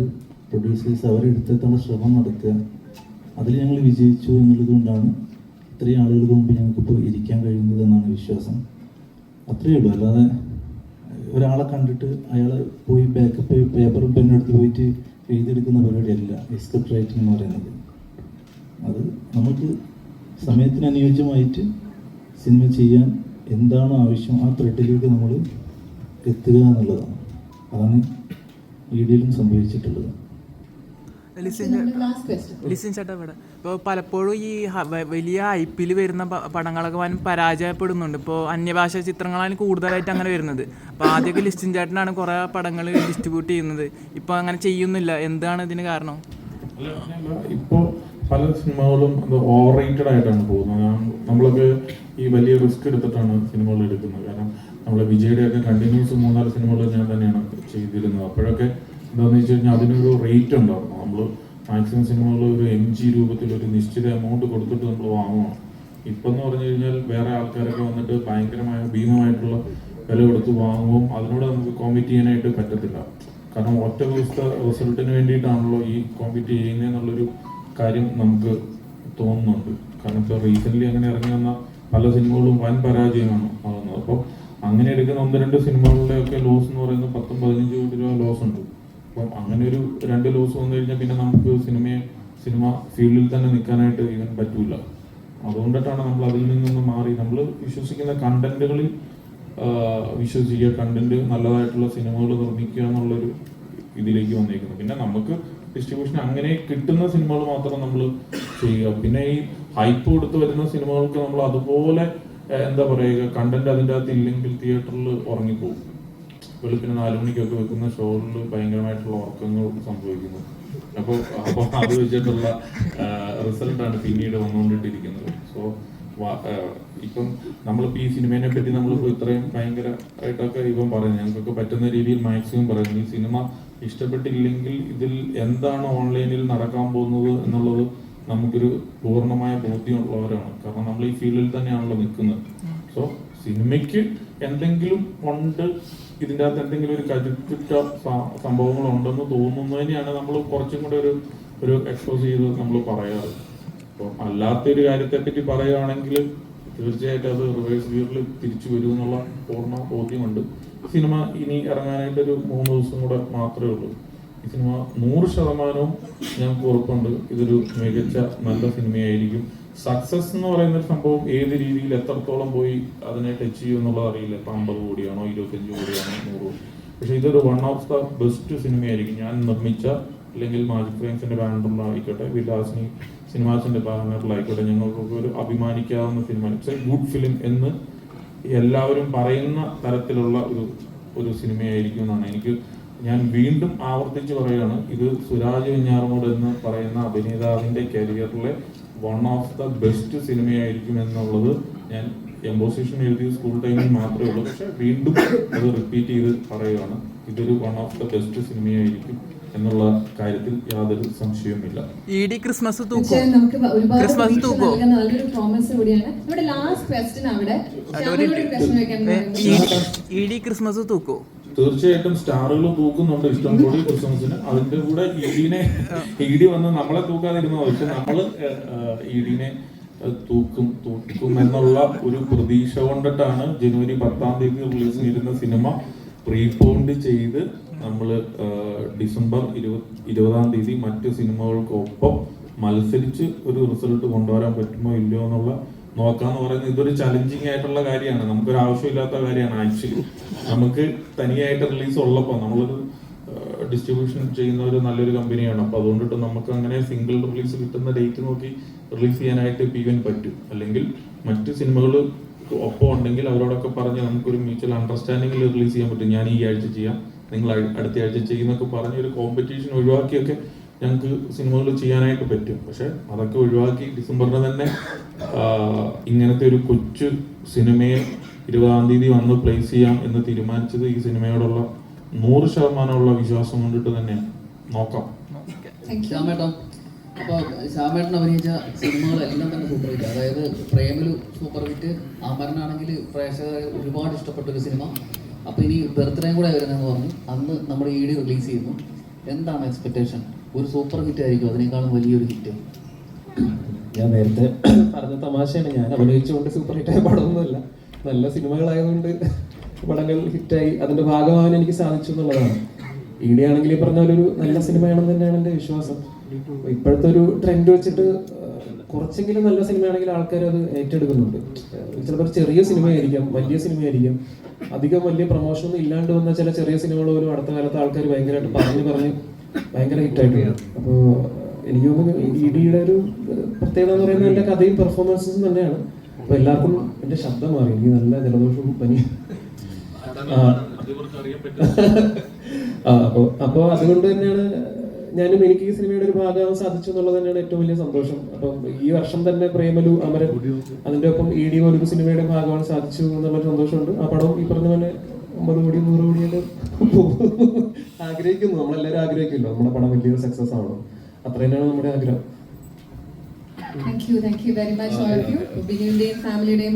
പ്രൊഡ്യൂസേഴ്സ് അവരെടുത്തെത്താനുള്ള ശ്രമം നടത്തുക. അതിൽ ഞങ്ങൾ വിജയിച്ചു എന്നുള്ളത് കൊണ്ടാണ് ഇത്രയും ആളുകൾക്ക് മുമ്പ് ഞങ്ങൾക്കിപ്പോൾ ഇരിക്കാൻ കഴിയുന്നത് എന്നാണ് വിശ്വാസം. അത്രയേ ഉള്ളൂ. അല്ലാതെ ഒരാളെ കണ്ടിട്ട് അയാൾ പോയി ബാക്കപ്പ് പേപ്പറും പെണ്ണെടുത്ത് പോയിട്ട് എഴുതിയെടുക്കുന്ന പരിപാടിയല്ല സ്ക്രിപ്റ്റ് റൈറ്റിംഗ് എന്ന് പറയുന്നത്. അത് നമുക്ക് സമയത്തിന് അനുയോജ്യമായിട്ട് സിനിമ ചെയ്യാൻ എന്താണോ ആവശ്യം ആ ത്രെഡിലേക്ക് നമ്മൾ എത്തുക എന്നുള്ളതാണ്. അതാണ് EDയിലും സംഭവിച്ചിട്ടുള്ളത്. ലിസിൻ ചേട്ടാ ഇവിടെ ഇപ്പോൾ പലപ്പോഴും ഈ വലിയ IPL വരുന്ന പടങ്ങളൊക്കെ വൻ പരാജയപ്പെടുന്നുണ്ട്. ഇപ്പോൾ അന്യഭാഷ ചിത്രങ്ങളാണ് കൂടുതലായിട്ട് അങ്ങനെ വരുന്നത്. അപ്പോൾ ആദ്യമൊക്കെ ലിസ്റ്റിൻ ചേട്ടനാണ് കുറേ പടങ്ങൾ ഡിസ്ട്രിബ്യൂട്ട് ചെയ്യുന്നത്, ഇപ്പോൾ അങ്ങനെ ചെയ്യുന്നില്ല. എന്താണ് ഇതിന് കാരണം? ഇപ്പോൾ പല സിനിമകളും അത് ഓവർ റേറ്റഡ് ആയിട്ടാണ് പോകുന്നത്. നമ്മളൊക്കെ ഈ വലിയ റിസ്ക് എടുത്തിട്ടാണ് സിനിമകൾ എടുക്കുന്നത്. കാരണം നമ്മളെ വിജയുടെയൊക്കെ കണ്ടിന്യൂസ് 3-4 സിനിമകൾ ഞാൻ തന്നെയാണ് ചെയ്തിരുന്നത്. അപ്പോഴൊക്കെ എന്താണെന്ന് വെച്ച് കഴിഞ്ഞാൽ അതിനൊരു റേറ്റ് ഉണ്ടായിരുന്നു. നമ്മൾ മാക്സിമം സിനിമകൾ ഒരു MG രൂപത്തിൽ ഒരു നിശ്ചിത എമൗണ്ട് കൊടുത്തിട്ട് നമ്മൾ വാങ്ങുകയാണ്. ഇപ്പം എന്ന് പറഞ്ഞു കഴിഞ്ഞാൽ വേറെ ആൾക്കാരൊക്കെ വന്നിട്ട് ഭയങ്കരമായ ഭീമമായിട്ടുള്ള വില കൊടുത്ത് വാങ്ങുമ്പോൾ അതിനോട് നമുക്ക് കോമ്പീറ്റ് ചെയ്യാനായിട്ട് പറ്റത്തില്ല. കാരണം ഒറ്റ ദിവസത്തെ റിസൾട്ടിന് വേണ്ടിയിട്ടാണല്ലോ ഈ കോമ്പീറ്റ് ചെയ്യുന്നതെന്നുള്ളൊരു കാര്യം നമുക്ക് തോന്നുന്നുണ്ട്. കാരണം ഇപ്പോൾ റീസെൻ്റ്ലി അങ്ങനെ ഇറങ്ങി വന്ന പല സിനിമകളും വൻ പരാജയമാണ് ആകുന്നത്. അപ്പോൾ അങ്ങനെ എടുക്കുന്ന 1-2 സിനിമകളുടെയൊക്കെ ലോസ് എന്ന് പറയുന്നത് 10-15 കോടി രൂപ ലോസ് ഉണ്ട്. അപ്പം അങ്ങനെ ഒരു 2 ലോസ് വന്നു കഴിഞ്ഞാൽ പിന്നെ നമുക്ക് സിനിമ ഫീൽഡിൽ തന്നെ നിൽക്കാനായിട്ട് ഇവൻ പറ്റൂല. അതുകൊണ്ടിട്ടാണ് നമ്മൾ അതിൽ നിന്നൊന്ന് മാറി നമ്മൾ വിശ്വസിക്കുന്ന കണ്ടന്റുകളിൽ വിശ്വസിക്കുക, കണ്ടന്റ് നല്ലതായിട്ടുള്ള സിനിമകൾ നിർമ്മിക്കുക എന്നുള്ളൊരു ഇതിലേക്ക് വന്നേക്കുന്നത്. പിന്നെ നമുക്ക് ഡിസ്ട്രിബ്യൂഷൻ അങ്ങനെ കിട്ടുന്ന സിനിമകൾ മാത്രം നമ്മൾ ചെയ്യുക. പിന്നെ ഈ ഹൈപ്പ് കൊടുത്ത് വരുന്ന സിനിമകൾക്ക് നമ്മൾ അതുപോലെ എന്താ പറയുക, കണ്ടന്റ് അതിൻ്റെ അകത്ത് ഇല്ലെങ്കിൽ തിയേറ്ററിൽ ഉറങ്ങിപ്പോകും. വെളുപ്പിന് 4 മണിക്കൊക്കെ വെക്കുന്ന ഷോകളിൽ ഭയങ്കരമായിട്ടുള്ള ഉറക്കങ്ങൾ സംഭവിക്കുന്നു. അപ്പോൾ അത് വെച്ചിട്ടുള്ള റിസൾട്ടാണ് പിന്നീട് വന്നുകൊണ്ടിട്ടിരിക്കുന്നത്. സോ ഇപ്പം നമ്മളിപ്പോൾ ഈ സിനിമയെ പറ്റി നമ്മളിപ്പോൾ ഇത്രയും ഭയങ്കരമായിട്ടൊക്കെ ഇപ്പം പറയുന്നത്, ഞങ്ങൾക്കൊക്കെ പറ്റുന്ന രീതിയിൽ മാക്സിമം പറയുന്നത്, ഈ സിനിമ ഇഷ്ടപ്പെട്ടില്ലെങ്കിൽ ഇതിൽ എന്താണ് ഓൺലൈനിൽ നടക്കാൻ പോകുന്നത് എന്നുള്ളത് നമുക്കൊരു പൂർണ്ണമായ ബോധ്യമുള്ളവരാണ്. കാരണം നമ്മൾ ഈ ഫീൽഡിൽ തന്നെയാണല്ലോ നിൽക്കുന്നത്. സോ സിനിമയ്ക്ക് എന്തെങ്കിലും ഉണ്ട്, ഇതിൻ്റെ അകത്ത് എന്തെങ്കിലും ഒരു കരുത്തുറ്റ സംഭവങ്ങളുണ്ടെന്ന് തോന്നുന്നതിനെയാണ് നമ്മൾ കുറച്ചും കൂടെ ഒരു എക്സ്പോസ് ചെയ്ത് നമ്മൾ പറയാറ്. അപ്പോൾ അല്ലാത്തൊരു കാര്യത്തെപ്പറ്റി പറയുകയാണെങ്കിൽ തീർച്ചയായിട്ടും അത് റിവേഴ്സ് ഗിയറിൽ തിരിച്ചു വരും എന്നുള്ള പൂർണ്ണ ബോധ്യമുണ്ട്. സിനിമ ഇനി ഇറങ്ങാനായിട്ടൊരു 3 ദിവസം കൂടെ മാത്രമേ ഉള്ളൂ. ഈ സിനിമ 100% ഞങ്ങൾക്ക് ഉറപ്പുണ്ട് ഇതൊരു മികച്ച നല്ല സിനിമയായിരിക്കും. സക്സസ് എന്ന് പറയുന്ന ഒരു സംഭവം ഏത് രീതിയിൽ എത്രത്തോളം പോയി അതിനെ ടച്ച് ചെയ്യും എന്നുള്ളത് അറിയില്ല. ഇപ്പം 50 കോടിയാണോ 25 കോടിയാണോ 100. പക്ഷെ ഇതൊരു വൺ ഓഫ് ദ ബെസ്റ്റ് സിനിമയായിരിക്കും. ഞാൻ നിർമ്മിച്ച അല്ലെങ്കിൽ മാജിക് ഫ്രെയിംസിന്റെ ബാനറിലായിക്കോട്ടെ, വിലാസിനി സിനിമാസിന്റെ ബാനറിലായിക്കോട്ടെ, ഞങ്ങൾക്കൊക്കെ ഒരു അഭിമാനിക്കാവുന്ന സിനിമ, ഇറ്റ്സ് എ ഗുഡ് ഫിലിം എന്ന് എല്ലാവരും പറയുന്ന തരത്തിലുള്ള ഒരു സിനിമയായിരിക്കും എന്നാണ് ഞാൻ വീണ്ടും ആവർത്തിച്ച് പറയുകയാണ്. ഇത് സുരാജ് വെഞ്ഞാറമൂട് എന്ന് പറയുന്ന അഭിനേതാവിന്റെ കരിയറിലെ വൺ ഓഫ് ദ ബെസ്റ്റ് സിനിമയായിരിക്കും എന്നുള്ളത് ഞാൻ എംബോസിഷൻ എഴുതിയ സ്കൂൾ ടൈമിൽ മാത്രമേ ഉള്ളൂ. പക്ഷെ വീണ്ടും അത് റിപ്പീറ്റ് ചെയ്ത് പറയുകയാണ്, ഇതൊരു വൺ ഓഫ് ദ ബെസ്റ്റ് സിനിമയായിരിക്കും എന്നുള്ള കാര്യത്തിൽ യാതൊരു സംശയവുമില്ല. ക്രിസ്മസ് നമുക്ക് ഒരുപാട് നല്ലൊരു പ്രോമിസ് കൂടിയാണ്. നമ്മുടെ ലാസ്റ്റ് ക്വസ്റ്റ്യൻ അവിടെ ക്രിസ്മസ് തൂക്കോ? തീർച്ചയായിട്ടും സ്റ്റാറുകൾ തൂക്കുന്നുണ്ട് ഇഷ്ടം കൂടി ക്രിസ്മസിന്. അതിന്റെ കൂടെ ഇഡി വന്ന് നമ്മളെ തൂക്കാതിരുന്നോ, പക്ഷെ നമ്മള് ഇഡിനെ തൂക്കും എന്നുള്ള ഒരു പ്രതീക്ഷ കൊണ്ടിട്ടാണ് ജനുവരി 10-ാം തീയതി റിലീസ് ചെയ്യുന്ന സിനിമ പ്രീപോണ്ട് ചെയ്ത് നമ്മൾ ഡിസംബർ 20-ാം തീയതി മറ്റ് സിനിമകൾക്കൊപ്പം മത്സരിച്ച് ഒരു റിസൾട്ട് കൊണ്ടുവരാൻ പറ്റുമോ ഇല്ലയോ എന്നുള്ള നോക്കാന്ന് പറയുന്നത് ഇതൊരു ചലഞ്ചിങ് ആയിട്ടുള്ള കാര്യമാണ്. നമുക്കൊരു ആവശ്യമില്ലാത്ത കാര്യമാണ്. ആക്ച്വലി നമുക്ക് തനിയായിട്ട് റിലീസ് ഉള്ളപ്പോൾ നമ്മളൊരു ഡിസ്ട്രിബ്യൂഷൻ ചെയ്യുന്ന ഒരു നല്ലൊരു കമ്പനിയാണ്. അപ്പോൾ അതുകൊണ്ടിട്ട് നമുക്ക് അങ്ങനെ സിംഗിൾ റിലീസ് കിട്ടുന്ന ഡേറ്റ് നോക്കി റിലീസ് ചെയ്യാനായിട്ട് PVN പറ്റും. അല്ലെങ്കിൽ മറ്റ് സിനിമകൾ ഒപ്പം ഉണ്ടെങ്കിൽ അവരോടൊക്കെ പറഞ്ഞ് നമുക്കൊരു മ്യൂച്വൽ അണ്ടർസ്റ്റാൻഡിങ്ങിൽ റിലീസ് ചെയ്യാൻ പറ്റും. ഞാൻ ഈ ആഴ്ച ചെയ്യാം, നിങ്ങൾ അടുത്ത ആഴ്ച ചെയ്യുന്നൊക്കെ പറഞ്ഞ് ഒരു കോമ്പറ്റീഷൻ ഒഴിവാക്കിയൊക്കെ ഞങ്ങൾക്ക് സിനിമകൾ ചെയ്യാനായിട്ട് പറ്റും. പക്ഷെ അതൊക്കെ ഒഴിവാക്കി ഡിസംബറിന് തന്നെ ഇങ്ങനത്തെ ഒരു കൊച്ചു സിനിമയെ 20-ാം തീയതി വന്ന് പ്ലേസ് ചെയ്യാം എന്ന് തീരുമാനിച്ചത് ഈ സിനിമയോടുള്ള 100% വിശ്വാസം കൊണ്ടിട്ട് തന്നെ നോക്കാം. അപ്പോൾ ശ്യാമേട്ടൻ അഭിനയിച്ച സിനിമകളെല്ലാം തന്നെ സൂപ്പർ ഹിറ്റ്. അതായത് പ്രേമലു സൂപ്പർ ഹിറ്റ്, അമരനാണെങ്കിൽ പ്രേക്ഷകർ ഒരുപാട് ഇഷ്ടപ്പെട്ടൊരു സിനിമ. അപ്പോൾ ഇനി ബർത്ത്ഡേയും കൂടെ വരുന്നതെന്ന് പറഞ്ഞു. അന്ന് നമ്മുടെ ED റിലീസ് ചെയ്യുന്നു. എന്താണ് എക്സ്പെക്ടേഷൻ? ഒരു സൂപ്പർ ഹിറ്റ് ആയിരിക്കും അതിനേക്കാളും വലിയൊരു ഹിറ്റ്? ഞാൻ നേരത്തെ പറഞ്ഞ തമാശയാണ്. ഞാൻ അഭിനയിച്ചുകൊണ്ട് സൂപ്പർ ഹിറ്റായ പടമൊന്നുമല്ല, നല്ല സിനിമകളായതുകൊണ്ട് പടങ്ങൾ ഹിറ്റായി അതിൻ്റെ ഭാഗമാകാൻ എനിക്ക് സാധിച്ചു എന്നുള്ളതാണ്. ED ആണെങ്കിൽ പറഞ്ഞ പോലെ ഒരു നല്ല സിനിമയാണെന്ന് തന്നെയാണ് എൻ്റെ വിശ്വാസം. ഇപ്പോഴത്തെ ഒരു ട്രെൻഡ് വെച്ചിട്ട് കുറച്ചെങ്കിലും നല്ല സിനിമയാണെങ്കിൽ ആൾക്കാർ അത് ഏറ്റെടുക്കുന്നുണ്ട്. ചിലപ്പോൾ ചെറിയ സിനിമയായിരിക്കാം, വലിയ സിനിമയായിരിക്കാം, അധികം വലിയ പ്രൊമോഷനൊന്നും ഇല്ലാണ്ട് വന്ന ചില ചെറിയ സിനിമകൾ പോലും അടുത്ത കാലത്ത് ആൾക്കാർ ഭയങ്കരമായിട്ട് പറഞ്ഞ് ഭയങ്കര ഹിറ്റായിട്ടുണ്ട്. അപ്പോൾ എനിക്ക് തോന്നുന്നു ഇടിയുടെ ഒരു പ്രത്യേകത എന്ന് പറയുന്നത് എൻ്റെ കഥയും പെർഫോമൻസും തന്നെയാണ്. അപ്പോൾ എല്ലാവർക്കും എൻ്റെ ശബ്ദം മാറി, എനിക്ക് നല്ല ജലദോഷവും പനി. അപ്പോൾ അതുകൊണ്ട് തന്നെയാണ് എനിക്ക് ഈ സിനിമയുടെ ഒരു ഭാഗമാകാൻ സാധിച്ചു എന്നുള്ളത് തന്നെയാണ് ഏറ്റവും വലിയ സന്തോഷം. അപ്പം ഈ വർഷം തന്നെ പ്രേമലു, അമരൻ, അതിൻ്റെ ഒപ്പം ED പോലൊരു സിനിമയുടെ ഭാഗമാകാൻ സാധിച്ചു എന്നുള്ളൊരു സന്തോഷമുണ്ട്. ആ പടം ഈ പറഞ്ഞ പോലെ 50 കോടി 100 കോടിയായിട്ട് ആഗ്രഹിക്കുന്നു. നമ്മളെല്ലാവരും ആഗ്രഹിക്കുമല്ലോ നമ്മുടെ പടം വലിയൊരു സക്സസ് ആവണം. അത്ര തന്നെയാണ് നമ്മുടെ ആഗ്രഹം. Thank you very much all of you. ബിനുവിന്റെയും ഫാമിലിയുടെയും